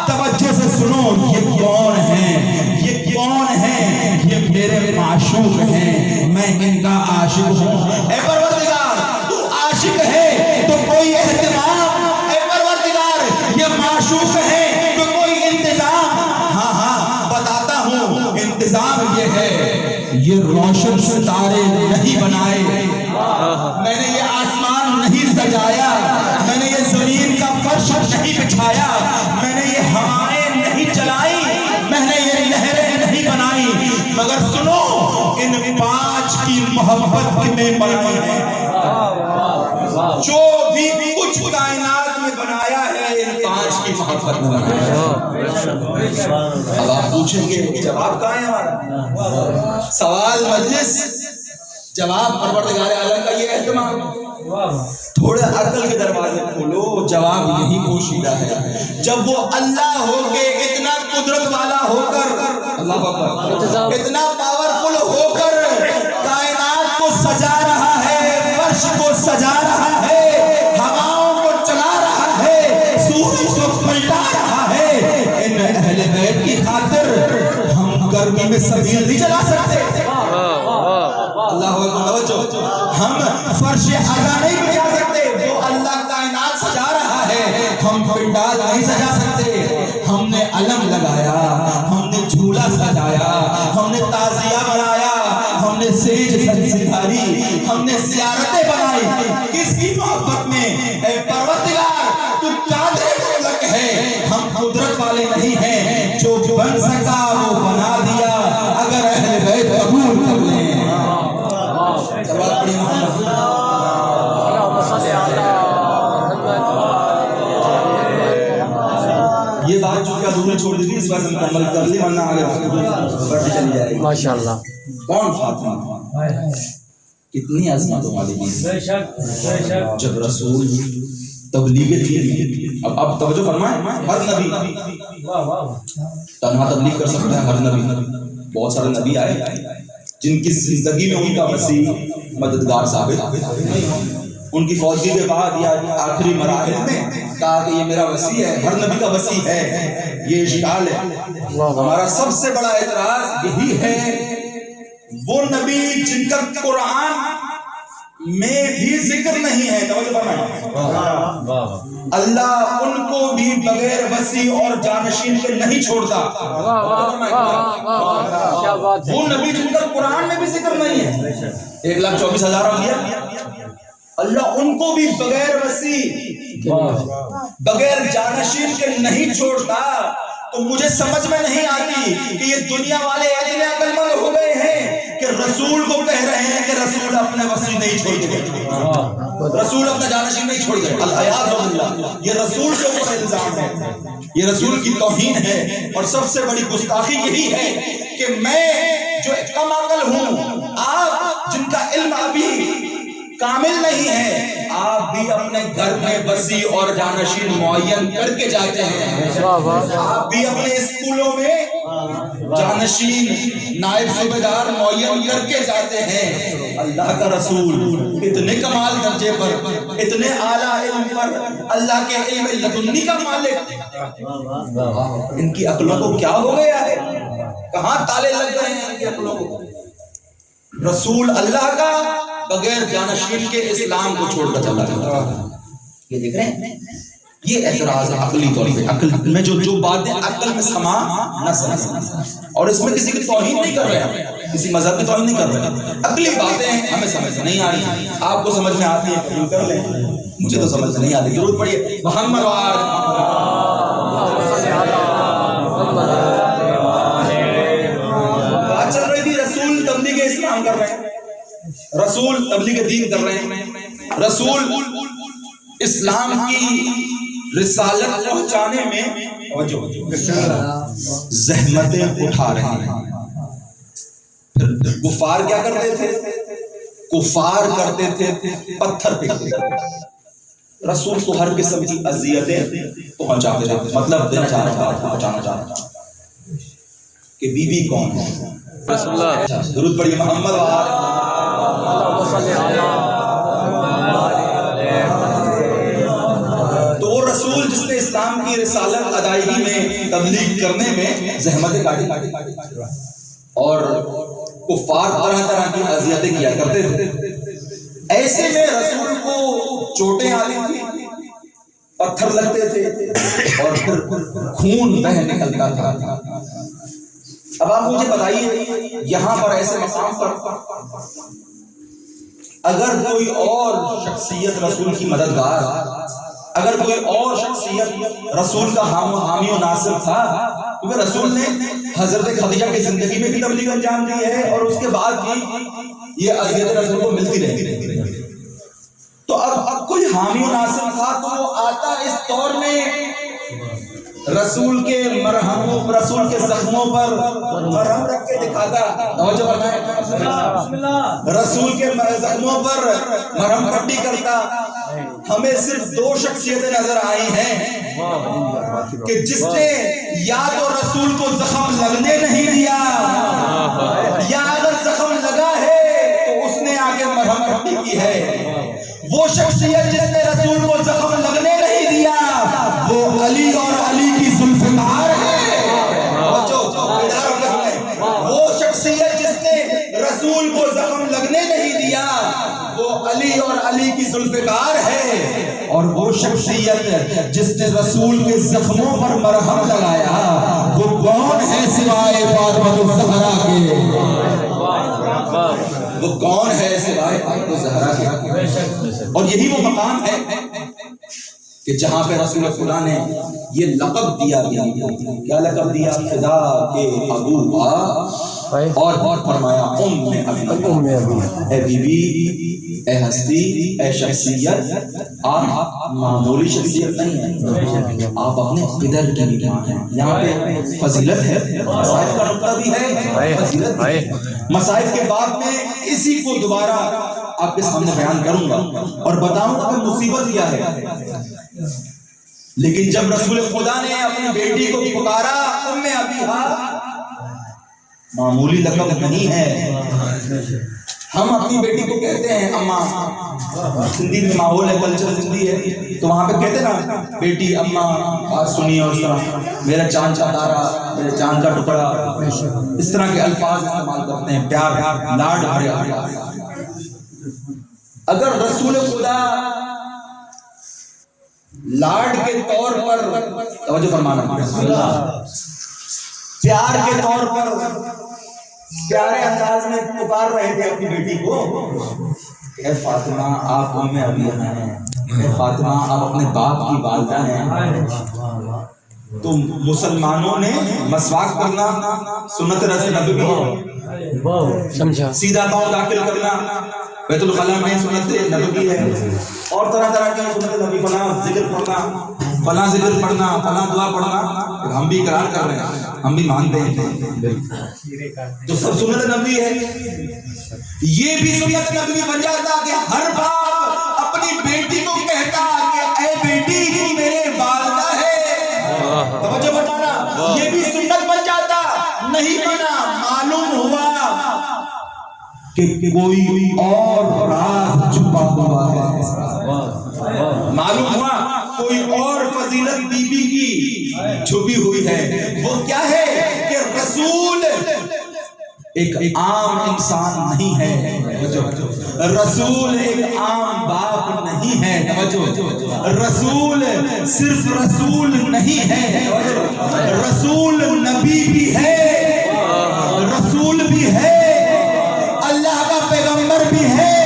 Speaker 1: توجہ سے سنو، یہ کون ہیں، یہ کون ہیں، یہ میرے معشوق ہیں، میں ان کا عاشق ہوں۔ اے پروردگار تو عاشق ہے تو کوئی اہتمام، اے پروردگار یہ معشوق ہے تو کوئی انتظام، ہاں ہاں بتاتا ہوں، انتظام یہ ہے، یہ روشن ستارے نہیں بنائے، میں نے یہ آسمان نہیں سجایا، میں نے یہ زمین کا فرش نہیں بچھایا، میں نے یہ ہوائیں نہیں چلائی، میں نے یہ نہریں نہیں بنائی، مگر سنو ان پانچ کی محبت میں بنائی ہے، جو بھی کچھ کائنات میں بنایا ہے ان پانچ کی محبت میں بنایا ہے۔ اب آپ پوچھیں گے جواب کہاں ہے ہمارا؟ سوال مجلس، جواب پروردگار عالم کا یہ اہتمام، تھوڑے عقل کے دروازے کھولو، جواب یہی پوشیدہ ہے۔ جب وہ اللہ ہو کے اتنا قدرت والا ہو کر، اللہ اکبر، اتنا پاورفل ہو کر کائنات کو سجا رہا ہے، فرش کو سجا رہا ہے، ہواؤں کو چلا رہا ہے، سورج کو پلٹا رہا ہے، ان اہل بیت کی خاطر ہم گرمی میں سبیل نہیں چلا سکتے، اللہ اکبر، ہم فرش اعلیٰ نہیں بچا سکتے، وہ اللہ کائنات سجا رہا ہے، ہم پنڈال نہیں سجا سکتے، ہم نے علم لگایا، ہم نے جھولا سجایا، ہم نے تعزیہ بنایا، ہم نے سیج سجھاری، ہم نے زیارتیں بنائی، کس کی محبت میں؟ اے پروردگار تو قادر مطلق ہے، ہم قدرت والے نہیں ہیں، جو بن سکا وہ بنا دیا، اگر اہل بیت قبول کر لیں۔ یہ بات جو کہ ادھوری چھوڑ دی تھی اس بات سے مکمل کر لی، ورنہ آگے بڑھتی چلی جائے گی۔
Speaker 2: ماشاءاللہ،
Speaker 1: کون فاطمہ؟ کتنی عظمتوں والی بات، جب رسول تبلیغ کی، اب توجہ فرمائیں، ہر نبی تنہا تبلیغ کر سکتا ہے، ہر نبی، بہت سارے نبی آئے جن کی زندگی میں ان کا وسیع مددگار ثابت، ان کی فوجی کے بعد یا آخری مراحل میں کہا کہ یہ میرا وسیع ہے، ہر نبی کا وسیع ہے، یہ اشکال ہے۔ ہمارا سب سے بڑا اعتراض یہی ہے، وہ نبی جن کا قرآن میں بھی ذکر نہیں ہے، توجہ فرمائیں، اللہ ان کو بھی بغیر وسیع اور جانشین کے نہیں چھوڑتا، وہ نبی جن کا قرآن میں بھی ذکر نہیں ہے، 1,24,000 انبیاء، اللہ ان کو بھی بغیر وسیع بغیر جانشین کے نہیں چھوڑتا۔ تو مجھے سمجھ میں نہیں آتی کہ یہ دنیا والے اتنے عقل مند ہو گئے ہیں کہ رسول کو کہہ رہے ہیں کہ رسول اپنے وسیع نہیں چھوڑ گئے، رسول اپنا جانشین نہیں چھوڑ گئے، الیاذ باللہ، یہ رسول کے اوپر الزام ہے، یہ رسول کی توہین ہے، اور سب سے بڑی گستاخی یہی ہے کہ میں جو کم عقل ہوں، آپ جن کا علم ابھی کامل نہیں ہے، آپ بھی اپنے گھر میں وسیع اور جانشین معین کر کے جاتے ہیں، آپ بھی اپنے اسکولوں میں جانشین نائب صوبیدار معین کر کے جاتے ہیں۔ اللہ کا رسول اتنے کمال درجے پر، اتنے اعلیٰ علم پر، اللہ کے علم لدنی کا مالک، ان کی عقلوں کو کیا ہو گیا ہے؟ کہاں تالے لگ گئے ہیں ان کی عقلوں کو؟ رسول اللہ کا بغیر جانشین کے اسلام کو چھوڑ کر چلا گیا، یہ دیکھ رہے ہیں، یہ اعتراض ہے عقلی طور پہ، عقل میں جو باتیں عقل میں سما نہ سمجھ، اور اس میں کسی کی توہین نہیں کر رہے ہیں، کسی مذہب کی توہین نہیں کر رہے ہیں، عقلی باتیں ہمیں سمجھ نہیں آ رہی، آپ کو سمجھ میں آتی ہے قبول کر لیں، مجھے تو سمجھ نہیں آتی، ضرور پڑھیے محمد بات چل رہی تھی، رسول تبلیغ اسلام کر رہے ہیں، رسول تبلیغ دین کر رہے ہیں، رسول اسلام کی رسالت پہنچانے میں زحمتیں اٹھا رہے ہیں۔ پھر کفار کیا کرتے تھے؟ کفار کرتے تھے پتھر پھینکتے تھے، رسول کو ہر قسم کی اذیتیں پہنچاتے تھے، مطلب دینا چاہ رہا تھا، پہنچانا چاہ رہا تھا کہ بی بی کون ہے،
Speaker 2: رسول اللہ
Speaker 1: درود پڑھیے محمد تو وہ رسول جس نے اسلام کی رسالت ادائیگی میں تبلیغ کرنے میں زحمتیں کاٹی اور کفار طرح طرح کی اذیتیں کیا کرتے تھے، ایسے میں رسول کو چوٹیں آتی تھی، پتھر لگتے تھے اور پھر خون بہہ نکلتا تھا۔ اب آپ مجھے بتائیے یہاں پر ایسے مقام پر اگر کوئی اور شخصیت رسول کی مددگار، اگر کوئی اور شخصیت رسول کا حامی و ناصر تھا، کیونکہ رسول نے حضرت خدیجہ کی زندگی میں بھی تبلیغ انجام دی ہے اور اس کے بعد بھی یہ اذیت رسول کو ملتی رہتی، تو اب کوئی حامی و ناصر تھا تو وہ آتا اس طور میں رسول کے مرہموں، رسول کے زخموں پر مرہم رکھ کے دکھاتا، توجہ فرمائیں، رسول کے زخموں پر مرہم پٹی کرتا۔ ہمیں صرف دو شخصیتیں نظر آئی ہیں کہ جس نے یا تو رسول کو زخم لگنے نہیں دیا، یا اگر زخم لگا ہے تو اس نے آگے مرہم پٹی کی ہے۔ وہ شخصیت جس نے رسول کو زخم لگنے نہیں دیا وہ علی اور علی کی ذوالفقار ہے۔ وہ شخصیت جس نے رسول کو زخم لگنے نہیں دیا وہ علی اور علی کی ذوالفقار ہے، اور وہ شخصیت جس نے رسول کے زخموں پر مرہم لگایا وہ کون ہے سوائے فاطمہ الزہرا کے؟ وہ کون ہے سوائے فاطمہ الزہرا کے؟ اور یہی وہ مقام ہے کہ جہاں پہ رسول خدا نے یہ لقب دیا گیا، کیا لقب دیا؟ خدا کے ابو اور فرمایا ام ابی، اے بی بی، اے ہستی، اے شخصیت، آپ معمولی شخصیت نہیں ہیں، آپ اپنے قدر کی بھی ماں ہیں۔ یہاں پہ فضیلت ہے، مصائب کا نقطہ بھی ہے، فضیلت بھی ہے۔ مصائب کے بعد میں اسی کو دوبارہ آپ کے سامنے بیان کروں گا اور بتاؤں گا کہ مصیبت کیا ہے۔ لیکن جب رسول خدا نے اپنی بیٹی کو پکارا ام ابیہا، معمولی لقب نہیں ہے۔ ہم اپنی بیٹی کو کہتے ہیں اماں، سندھی میں ماحول ہے، کلچر سندھی ہے، تو وہاں پہ کہتے نا بیٹی اماں، بات سنیے، اور اس طرح میرا چاند کا تارا، میرے چاند کا ٹکڑا، اس طرح کے الفاظ استعمال کرتے ہیں، پیار لاڈ بھرے الفاظ۔ اگر رسول خدا لاڈ کے طور پر، توجہ فرمانا، پیار کے طور پر پیارے انداز میں پکار رہے تھے اپنی بیٹی کو، اے فاطمہ آپ ام ابیہا ہیں، اے فاطمہ آپ اپنے باپ کی والدہ ہیں، تو مسلمانوں نے مسواک کرنا سنت رسول نبوی ہے،
Speaker 2: سمجھا،
Speaker 1: سیدھا پاؤں داخل کرنا بیت الخلاء میں سنت نبوی ہے، اور طرح طرح کی سنت نبوی، فلاں ذکر پڑھنا، فلاں ذکر پڑھنا، فلاں دعا پڑھنا، ہم بھی اقرار کر رہے ہیں، ہم بھی مانتے ہیں، تو سب سنت نبوی ہے۔ یہ بھی سنت نبوی بن جاتا کہ ہر باپ اپنی بیٹی کو کہتا کہ اے بیٹی تو میرے والدہ ہے، توجہ بتانا، یہ بھی سنت بن جاتا۔ نہیں بنا، معلوم ہوا کہ کوئی اور راز چھپا ہوا ہے، معلوم ہوا کوئی اور فضیلت بی بی کی چھپی ہوئی ہے۔ وہ کیا ہے کہ رسول ایک عام انسان نہیں ہے، رسول ایک عام باپ نہیں ہے، رسول صرف رسول نہیں ہے، رسول نبی بھی ہے، رسول بھی ہے، اللہ کا پیغمبر بھی ہے،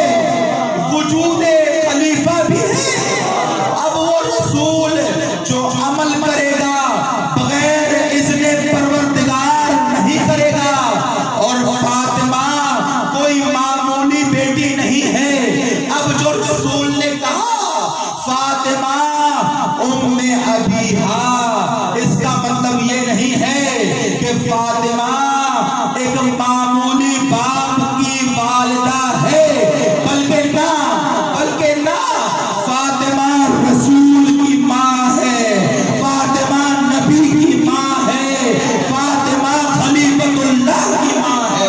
Speaker 1: وجود خلیفہ بھی ہے۔ اب وہ رسول جو عمل کرے گا بغیر اذن پروردگار نہیں کرے گا، اور فاطمہ کوئی معمولی بیٹی نہیں ہے۔ اب جو رسول نے کہا فاطمہ ام ابیہا، اس کا مطلب یہ نہیں ہے کہ فاطمہ ایک معمولی باپ کی والدہ ہے، بلکہ نہ فاطمہ رسول کی ماں ہے، فاطمہ نبی کی ماں ہے، فاطمہ خلیفۃ اللہ کی ماں ہے۔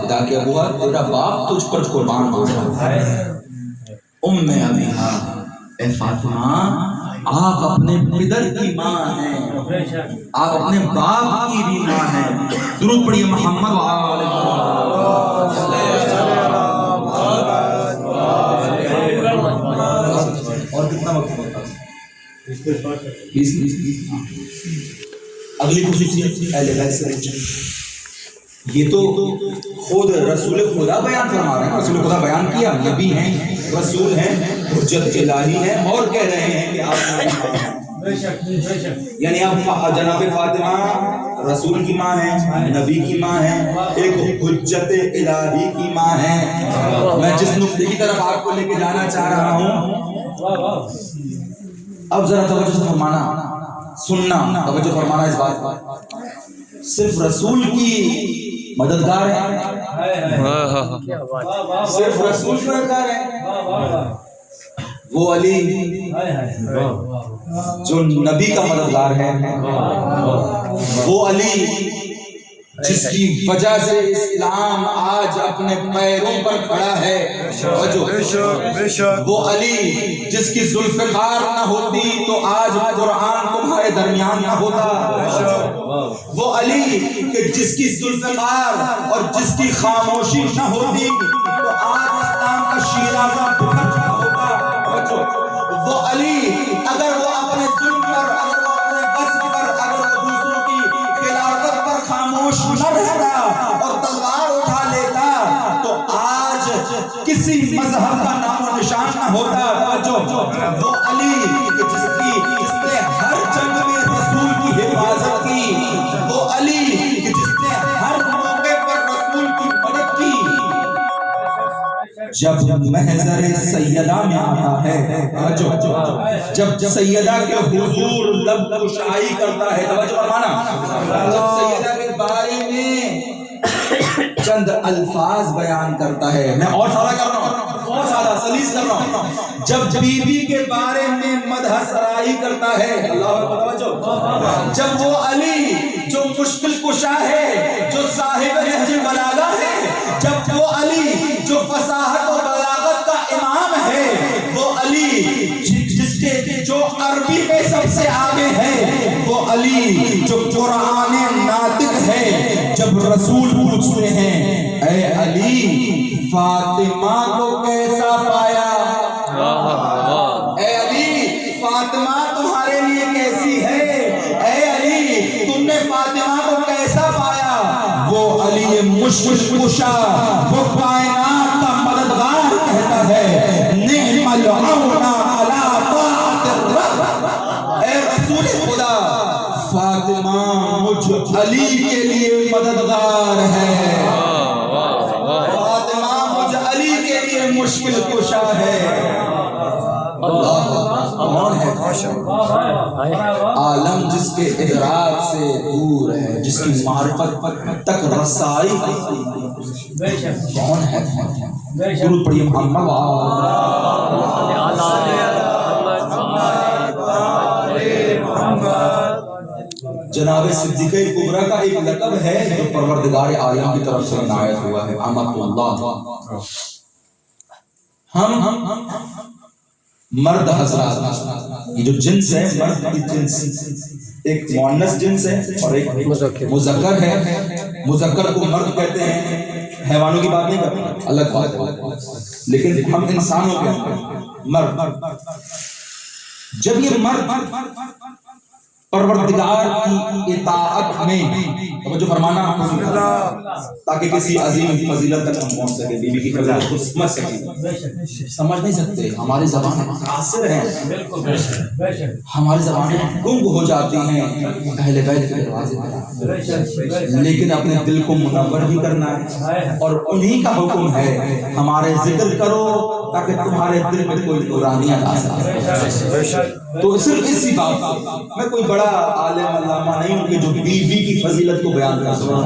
Speaker 1: خدا کے ابوہا تیرا باپ تجھ پر قربان ہو جائے۔ ام ابیہا، اے فاطمہ آپ اپنے پدر کی ماں ہیں، آپ اپنے باپ کی بھی ماں ہیں۔ درود پڑھیے محمد وآلہ اور کتنا وقت ہوتا ہے؟ 20 اگلی خصوصیت اہل بیت سے رچ، یہ تو خود رسول خدا بیان فرما رہے ہیں، رسول خدا بیان کیا، نبی ہیں، رسول ہیں، حجت الہی ہیں، اور کہہ رہے ہیں کہ آپ یعنی آپ جناب فاطمہ رسول کی ماں ہیں، نبی کی ماں ہیں، ایک حجت الہی کی ماں ہیں۔ میں جس نقطے کی طرف آپ کو لے کے جانا چاہ رہا ہوں، اب ذرا توجہ سے فرمانا، سننا، توجہ فرمانا اس بات پر۔ صرف رسول کی مددگار ہے، صرف رسول کی مددگار ہے، وہ علی جو نبی کا مددگار ہے، وہ علی جس کی وجہ سے اسلام آج اپنے پیروں پر کھڑا ہے، وہ علی جس کی ذوالفقار نہ ہوتی تو آج قرآن تمہارے درمیان نہ ہوتا، وہ علی کہ جس کی ذوالفقار اور جس کی خاموشی نہ ہوتی تو آج اسلام کا شیرازہ بکھر چکا ہوتا، وہ علی اگر وہ اپنے ظلم پر، اگر وہ اپنے غصب پر، اگر وہ دوسروں کی خلافت پر خاموش نہ رہتا اور تلوار اٹھا لیتا تو آج کسی مذہب کا نام و نشان نہ ہوتا۔ وہ علی جس نے ہر جنگ میں رسول کی حفاظت کی، وہ علی جس نے ہر موقع پر رسول کی مدد کی۔ جب محضر سیدہ میں آتا ہے، جب سیدہ کے حضور لب کشائی کرتا ہے، توجہ فرمانا، جب سیدہ کے بارے میں چند الفاظ بیان کرتا ہے، میں اور سادہ کر رہا ہوں، اور سادہ سلیس کر رہا ہوں، جب بیوی کے بارے میں مدح سرائی کرتا ہے، اللہ اکبر، توجہ، جب وہ علی جو مشکل کشا ہے، جو صاحب نہج بلاغہ ہے، جب وہ علی جو فصاحت و بلاغت کا امام ہے، وہ علی جس کے جو عربی میں سب سے آگے ہے، وہ علی جو قرآن ناطق ہے، جب رسول پوچھتے ہیں اے علی فاطمہ کو کیسا پایا، اے علی فاطمہ تمہارے لیے کیسی ہے، اے علی تم نے فاطمہ کو کیسا پایا، وہ علی مشکل کشا، وہ کائنات کا مددگار کہتا ہے نعم العون علی طاعت الرب، اے رسول خدا فاطمہ مجھ علی کے لیے مددگار ہے، فاطمہ مجھ علی کے لیے مشکل کشا ہے۔ کون ہے عالم جس کے ادراک سے دور ہے، جس کی معرفت تک رسائی کون ہے؟ درود پڑھیے محمد وآلہ محمد۔ جناب صدیقہ کبریٰ کا ایک لقب ہے جو پروردگار عالم کی طرف سے عنایت ہوا ہے، امۃ اللہ۔ ہم مرد حضرات، یہ جو جنس ہے مرد کی جنس، ایک مؤنث جنس ہے اور ایک مذکر ہے۔ مذکر کو مرد کہتے ہیں، حیوانوں کی بات نہیں کرتے، الگ بات ہے، لیکن ہم انسانوں کے مرد۔ جب یہ مرد پروردگار کی اطاعت میں توجہ فرمانا تاکہ کسی عظیم فضیلت تک ہم پہنچ سکے، بیوی کی فضیلت کو سمجھ سکیں۔ سمجھ نہیں سکتے، ہماری زبانیں متاثر ہیں، ہماری زبانیں گنگ ہو جاتی ہیں اہل بیت کے دروازے پر، لیکن اپنے دل کو منور بھی کرنا ہے، اور انہی کا حکم ہے ہمارے ذکر کرو تاکہ تمہارے دل میں کوئی نورانیت آ سکے۔ تو صرف اسی بات سے میں کوئی بڑا عالم علامہ نہیں ہوں کہ جو بیوی کی فضیلت کو بیان کر سکوں۔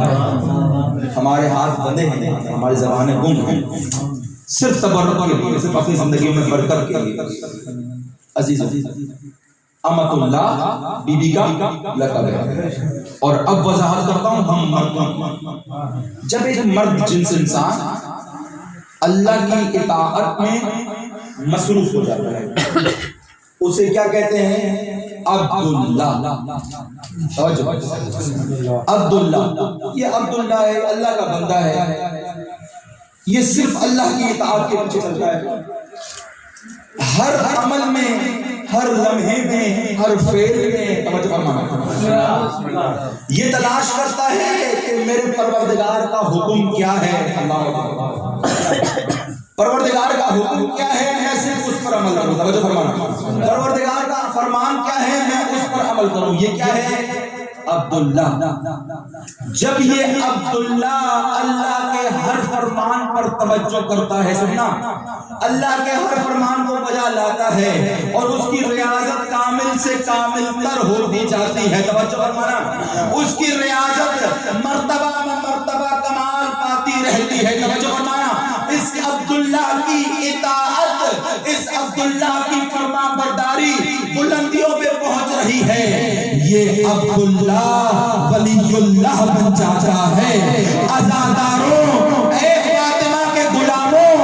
Speaker 1: ہمارے ہاتھ بندے ہیں، ہماری زبانیں گنگ ہیں، صرف تبرک کے لیے، صرف اپنی زندگیوں میں برکت کے لیے۔ عزیز امۃ اللہ بیوی کا لقب ہے۔ اور اب وضاحت کرتا ہوں ہم مردوں۔ جب ایک مرد جنس انسان اللہ کی اطاعت میں مصروف ہو جاتا ہے، اسے کیا کہتے ہیں؟ عبداللہ۔ عبداللہ، یہ عبداللہ ہے، اللہ کا بندہ ہے، یہ صرف اللہ کی اطاعت کے پیچھے چلتا ہے، ہر عمل میں، ہر لمحے میں، ہر فعل میں توجہ فرمانا، یہ تلاش کرتا ہے کہ میرے پروردگار کا حکم کیا ہے۔ اللہ پروردگار کا حکم کیا ہے، میں صرف اس پر عمل کروں۔ توجہ فرمانا، پروردگار کا فرمان کیا ہے، میں اس پر عمل کروں۔ یہ کیا ہے؟ عبداللہ۔ جب یہ عبداللہ اللہ کے ہر فرمان پر توجہ کرتا ہے، سننا، اللہ کے ہر فرمان کو بجا لاتا ہے اور اس کی ریاضت کامل سے کامل تر ہوتی جاتی ہے۔ توجہ فرمانا، اس کی ریاضت مرتبہ میں مرتبہ کمال پاتی رہتی ہے۔ توجہ فرمانا، اس عبداللہ کی اطاعت، اس عبداللہ کی فرما برداری بلندیوں پہ پہنچ رہی ہے۔ یہ عبداللہ ولی اللہ بن جاتا ہے۔ عزاداروں، اے فاطمہ کے غلاموں،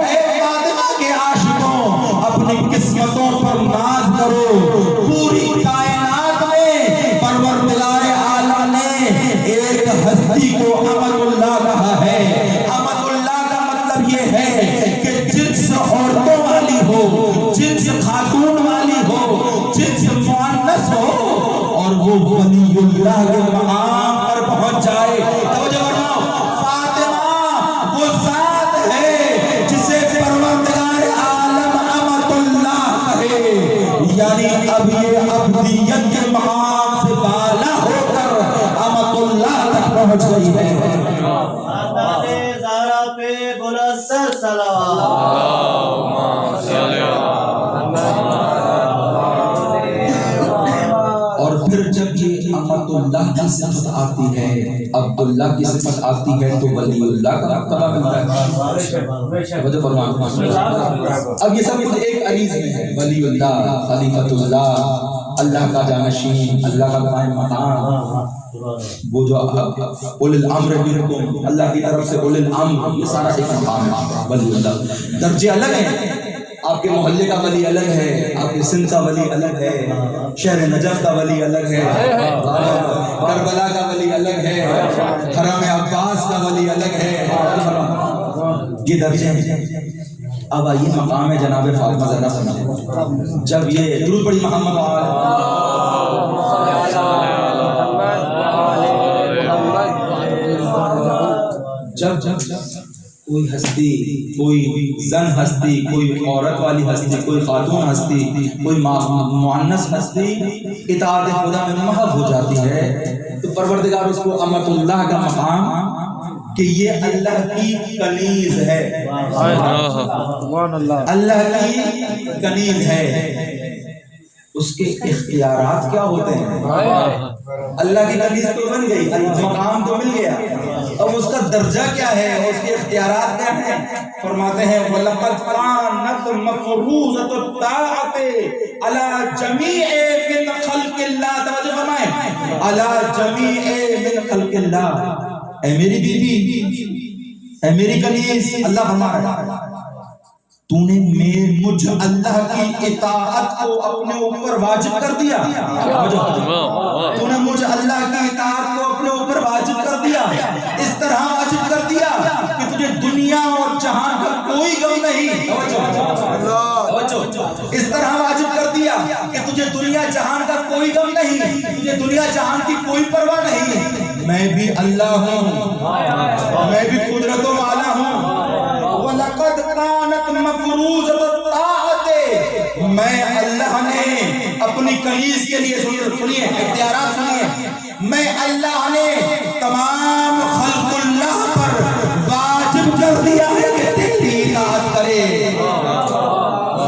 Speaker 1: اے فاطمہ کے عاشقوں، اپنی قسمتوں پر ناز کرو۔ پوری کائنات میں پروردگار عالم نے ایک ہستی کو امۃ اللہ کہا ہے۔ امۃ اللہ کا مطلب یہ ہے کہ جنس عورتوں والی ہو، جنس خاتون والی ہو، جنس مؤنث ہو، اور وہ ولی اللہ کے مقام پر پہنچ جائے۔ توجہ فرماؤ، فاطمہ وہ ذات ہے جسے پروردگار عالم امۃ اللہ کہے، یعنی اب یہ عبدیت کے مقام سے بالا ہو کر امۃ اللہ تک پہنچ گئی ہے۔ اور پھر جب یہ امۃ اللہ کی صفت آتی ہے، عبداللہ کی صفت آتی ہے، تو ولی اللہ کا مرتبہ ملتا ہے۔ وجہ فرمان، اب یہ سب ایک عریض میں ہے، ولی اللہ، خلیفۃ اللہ، اللہ کا جانشین، اللہ کا قائم مقام، وہ جو اولی الامر منکم، اللہ کی طرف سے اولی الامر، یہ سارا ایک مقام ہے۔ ولی اللہ درجے الگ ہیں، آپ کے محلے کا ولی الگ ہے، آپ کے سندھ کا ولی الگ ہے، شہر نجف کا ولی الگ ہے، کربلا کا ولی الگ ہے، حرم عباس کا ولی الگ ہے، یہ درجے ہیں۔ اب آئیے مقام ہے جناب فاطمہ زہرا سمجھیں، جب یہ درود پڑھی محمد جب کوئی ہستی، کوئی زن ہستی، کوئی عورت والی ہستی، کوئی خاتون ہستی، کوئی مؤنث ہستی اطاعت خدا میں محو ہو جاتی ہے، تو پروردگار اس کو امۃ اللہ کا مقام کہ یہ اللہ کی کنیز ہے، اللہ کی کنیز ہے، اس کے اختیارات کیا ہوتے ہیں؟ اللہ کی کنیز تو بن گئی، مقام تو مل گیا، اب اس کا درجہ کیا ہے، اس کے اختیارات کیا ہیں؟ فرماتے ہیں وَلَقَدْ كَانَتْ مَفْرُوضَةُ الطَّاعَةِ عَلَى جَمِيعٍ مِّنْ خَلْقِ اللَّهِ، توجہ فرمائیں، عَلَى جَمِيعٍ مِّنْ خَلْقِ اللَّهِ، اے میری بیوی، اے میری کنیز، اللہ فرما رہا ہے تو نے مجھ اللہ کی اطاعت کو اپنے اوپر واجب کر دیا، تو نے مجھ اللہ کی اطاعت کو اپنے اوپر واجب کر دیا، اس طرح واجب کر دیا کہ تجھے دنیا اور جہان کا کوئی غم نہیں، اس طرح واجب کر دیا کہ تجھے دنیا جہان کا کوئی غم نہیں، تجھے دنیا جہان کی کوئی پرواہ نہیں، میں بھی اللہ ہوں، میں بھی قدرت والا ہوں، وَلَقَدْ كَانَتْ مَفْرُوضَةُ الطَّاعَةِ، میں اللہ نے اپنی کنیز کے لیے، سنیے اختیارات سنیے، میں اللہ نے تمام خلق اللہ پر واجب کر دیا ہے کہ تیری اطاعت کرے،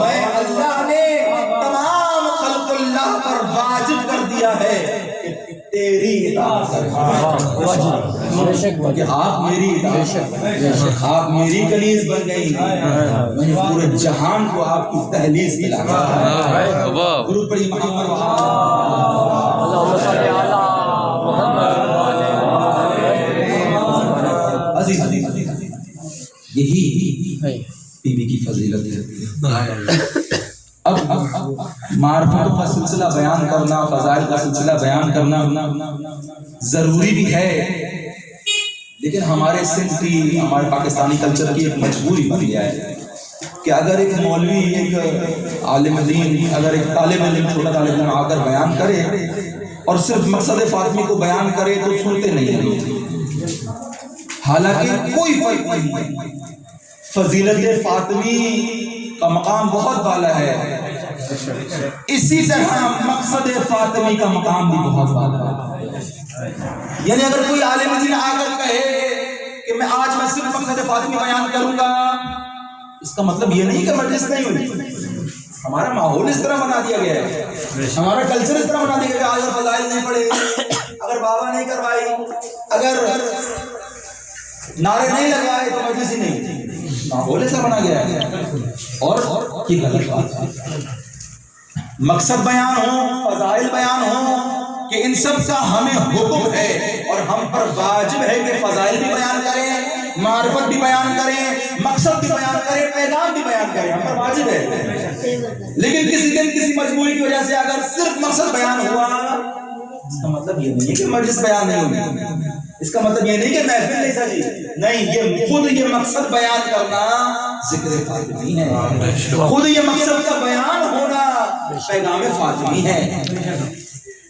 Speaker 1: میں اللہ نے تمام خلق اللہ پر واجب کر دیا ہے کہ تیری اطاعت کرے، کہ آپ میری اطاعت، آپ میری کنیز بن گئی، میں نے پورے جہان کو آپ کی تحلیز دلا، درود پڑھی محمد
Speaker 2: اللہم صلی علی محمد۔
Speaker 1: عزیز یہی بی بی کی فضیلت ہے۔ اب معرفت کا سلسلہ بیان کرنا، فضائل کا سلسلہ بیان کرنا ضروری بھی ہے، لیکن ہمارے سندھ کی، ہمارے پاکستانی کلچر کی ایک مجبوری بن گیا ہے کہ اگر ایک مولوی، ایک عالم دین، اگر ایک طالب علم، چھوٹا طالب علم آ کر بیان کرے اور صرف مقصد فاطمی کو بیان کرے تو سنتے نہیں ہیں، حالانکہ کوئی فرق نہیں، فضیلت فاطمی کا مقام بہت بالا ہے، اسی طرح مقصد فاطمی کا مقام بھی بہت بالا ہے۔ یعنی اگر کوئی عالم دین آ کر کہے کہ میں آج صرف مقصد فاطمی بیان کروں گا، اس کا مطلب یہ نہیں کہ مجلس نہیں ہوئی، ہمارا ماحول اس طرح بنا دیا گیا ہے، ہمارا کلچر اس طرح بنا دیا گیا ہے، اگر فضائل نہیں پڑھے، اگر بابا نہیں کروائی، اگر نعرے نہیں لگائے تو مجلس ہی نہیں، ماحول ایسا بنا گیا ہے، اور یہ غلط بات ہے۔ مقصد بیان ہو، فضائل بیان ہو کہ ان سب کا ہمیں حکم ہے اور ہم پر واجب ہے کہ فضائل بھی بیان کریں، معرفت بھی بیان کریں، مقصد بھی بیان کریں، پیغام بھی بیان کریں، ہم پر واجب ہے۔ لیکن کسی دن کسی مجبوری کی وجہ سے اگر صرف مقصد بیان ہوا، اس کا مطلب یہ نہیں ہے کہ مجلس بیان نہیں ہوگی، اس کا مطلب یہ نہیں کہ محفل نہیں سجی، نہیں، یہ خود یہ مقصد بیان کرنا ذکر فاطمی ہے، خود یہ مقصد کا بیان ہونا پیغام فاطمی ہے۔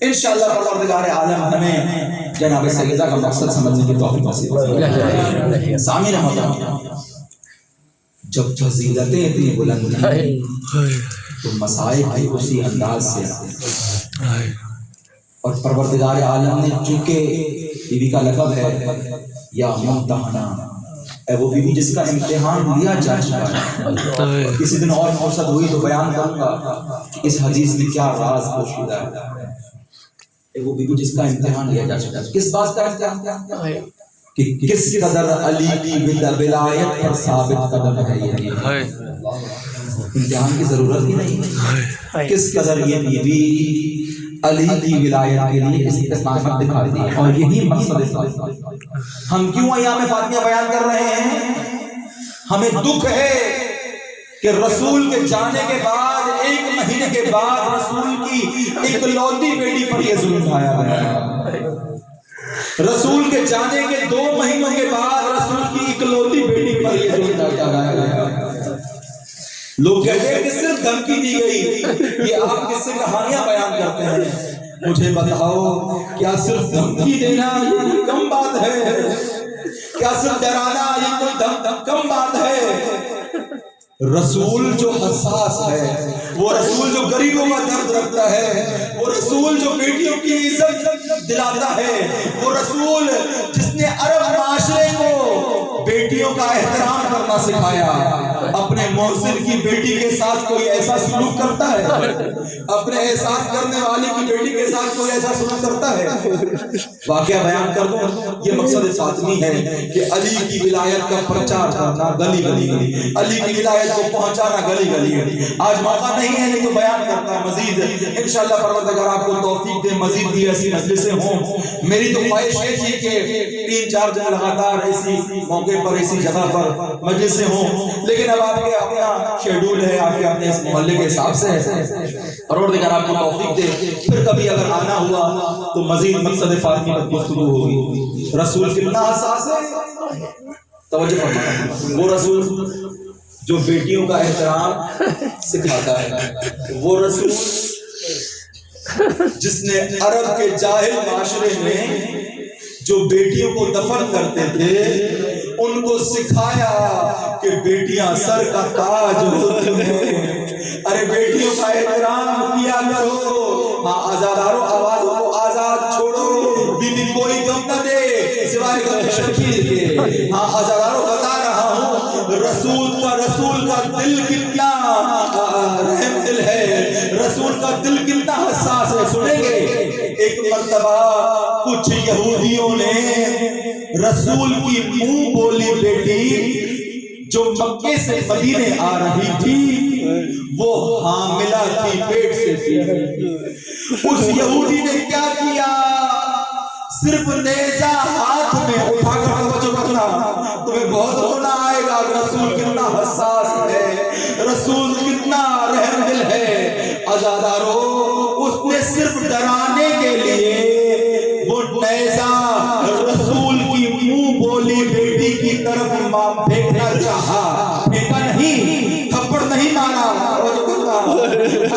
Speaker 1: انشاءاللہ پروردگار عالم ہمیں جناب سیدہ کا مقصد سمجھنے کی توفیق نصیب فرمائے۔ سامعین محترم، جب فضیلتیں اتنی بلند ہیں تو مسائل بھی اسی انداز سے آتے ہیں، اور پروردگار عالم نے چونکہ بی بی کا لقب ہے یا ممتحنہ، اے وہ بی بی جس کا امتحان لیا جا چکا ہے، کسی دن اور فرصت ہوئی تو بیان کروں گا کہ اس حدیث میں کیا راز پوشیدہ ہے، اے وہ بی بی جس کا امتحان لیا جا چکا ہے، کس بات کا امتحان ہے کہ کس قدر علی کی ولایت پر ثابت قدم ہے، یہ امتحان کی ضرورت ہی نہیں ہے، کس قدر یہ بی بی علی کی ولایت کے لیے استقامت دکھاتی ہے، اور یہی مقصد ہے۔ ہم کیوں ایام فاطمیہ بیان کر رہے ہیں؟ ہمیں دکھ ہے کہ رسول کے جانے کے بعد 1 مہینے کے بعد رسول کی اکلوتی بیٹی پر یہ ظلم ڈھایا گیا، رسول کے جانے کے 2 مہینوں کے بعد رسول کی اکلوتی بیٹی پر یہ ظلم ڈھایا گیا۔ لوگ کہتے ہیں کہ صرف دھمکی دی گئی، یہ آپ کس سے کہانیاں بیان کرتے ہیں، مجھے بتاؤ کیا صرف دھمکی دینا یہ کوئی کم بات ہے؟ کیا صرف ڈرانا یہ کوئی کم بات ہے؟ رسول جو حساس ہے، وہ رسول جو غریبوں کا درد رکھتا ہے، وہ رسول جو بیٹیوں کی عزت دلاتا ہے، وہ رسول جس نے عرب معاشرے کو بیٹیوں کا احترام کرنا سکھایا، اپنے محسن کی بیٹی کے ساتھ کوئی ایسا سلوک کرتا ہے؟ اپنے احسان کرنے والی کی بیٹی کے ساتھ کوئی ایسا سلوک کرتا ہے؟ واقعہ بیان کر دوں، یہ مقصد فاطمی ہے کہ علی کی ولایت کا پرچار کرنا گلی گلی، علی کی ولایت کو پہنچانا گلی گلی۔ آج موقع نہیں ہے لیکن بیان کرنا مزید انشاءاللہ پروردگار آپ کو توفیق دے، مزید بھی ایسی مجلسیں ہوں۔ میری تو خواہش یہ تھی کہ 3-4 دن لگاتار ایسی موقع پر ایسی جگہ پر مجلسیں ہوں، لیکن اب آپ کے اپنا شیڈول ہے، آپ کے اپنے اس محلے کے حساب سے ہے۔ پروردگار آپ کو توفیق دے، پھر کبھی اگر آنا ہوا تو مزید مقصد فاطمی پر گفتگو ہوگی۔ رسول کتنا حساس ہے، توجہ فرمائیں۔ وہ رسول جو بیٹیوں کا احترام سکھاتا ہے، وہ رسول جس نے عرب کے جاہل معاشرے میں جو بیٹیوں کو دفن کرتے تھے ان کو سکھایا کہ بیٹیاں سر کا تاج ہوتی ہیں، ارے بیٹیوں کا احترام کیا کرو۔ ہاں آزاداروں، آوازوں کو آزاد چھوڑو، بی بی کوئی غم نہ دے سوائے غم شبیر کے۔ ہاں آزاداروں بتا رہا ہوں، رسول کا دل کتنا رحم دل ہے، رسول کا دل کتنا حساس ہے۔ سنیں گے ایک مرتبہ کچھ یہودیوں نے رسول کی منہ بولی بیٹی جو مکے سے مدینے آ رہی تھی وہ حاملہ تھی، پیٹ سے تھی۔ اس یہودی نے کیا کیا، صرف نیزہ ہاتھ میں اٹھا کر، توجہ کرنا تمہیں بہت رونا آئے گا، رسول کتنا حساس ہے، رسول کتنا رحم دل ہے۔ عزادارو، اس نے صرف ڈرانے کے لیے وہ نیزہ رسول کی منہ بولی بیٹی کی طرف پھینکنا چاہا، پھینکا نہیں، تھپڑ نہیں مارا،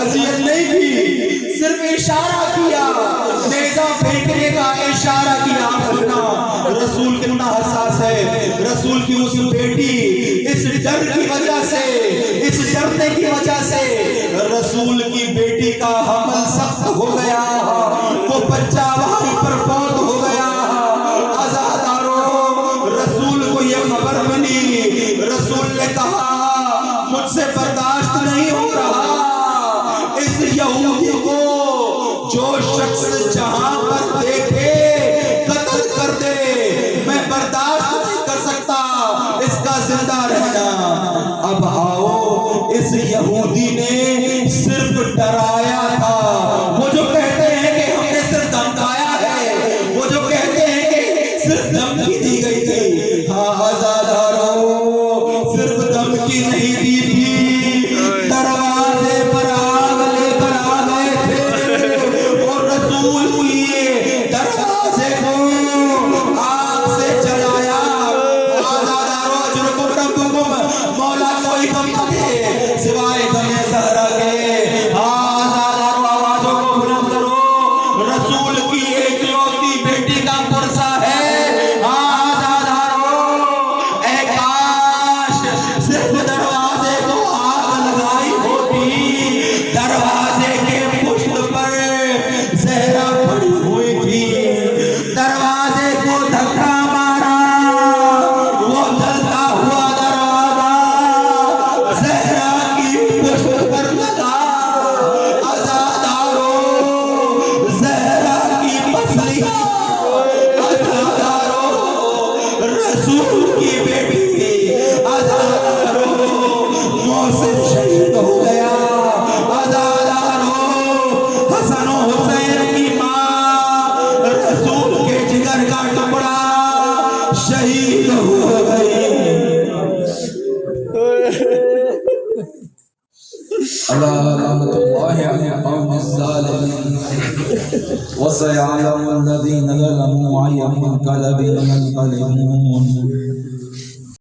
Speaker 1: اذیت نہیں کی، صرف اشارہ کیا، نیزہ پھینکنے کا اشارہ کیا۔ سننا رسول کتنا حساس ہے، رسول کی اس بیٹی اس ڈر کی وجہ سے، اس ڈرنے کی وجہ سے رسول کی بیٹی کا حمل سخت ہو گیا، وہ بچہ وہاں پر فوت ہو گیا۔ عزاداروں، رسول کو یہ خبر ملی، رسول نے کہا مجھ سے برداشت نہیں ہو رہا، اس یہودی کو جو شخص جہاں پر دیکھے قتل کر دے، میں برداشت نہیں کر سکتا اس کا زندہ رہنا۔ اب آؤ، اس یہودی نے صرف ڈرایا تھا، وہ جو کہتے ہیں کہ ہم نے صرف دھمکایا ہے، وہ جو کہتے ہیں کہ صرف دھمکی دی گئی تھی، ہاں عزاداروں، صرف دھمکی نہیں دی تھی، دروازے پر آگ لے کر آ گئے تھے اور رسول کی دروازے کو آگ سے جلایا۔ عزاداروں، اجرکم ربکم، مولا کوئی کم نہ دے سوائے غم زہرا کے۔ عزاداروں، آوازوں کو بلند کرو، رسول کی ایک لوتی بیٹی کا پرسہ ہے۔ عزاداروں، اے کاش صرف دروازے کو آگ لگائی ہوتی، دروازے کے پشت پر زہرا پڑی ہوئی تھی، دروازے کو دھکا مارا، وہ جلتا ہوا دروازہ زہرا کی پشت پر لگا۔ عزاداروں، زہرا کی پسلی، عزاداروں، رسول کی بیٹی، عزاداروں، محسن شہید ہو گیا۔ عزاداروں، حسن و حسین کی ماں رسول کے جگر کا ٹکڑا شہید ہو گئی۔
Speaker 3: لعنت اللہ علی القوم الظالمین وسيعلم الذين ظلموا أي منقلب ينقلبون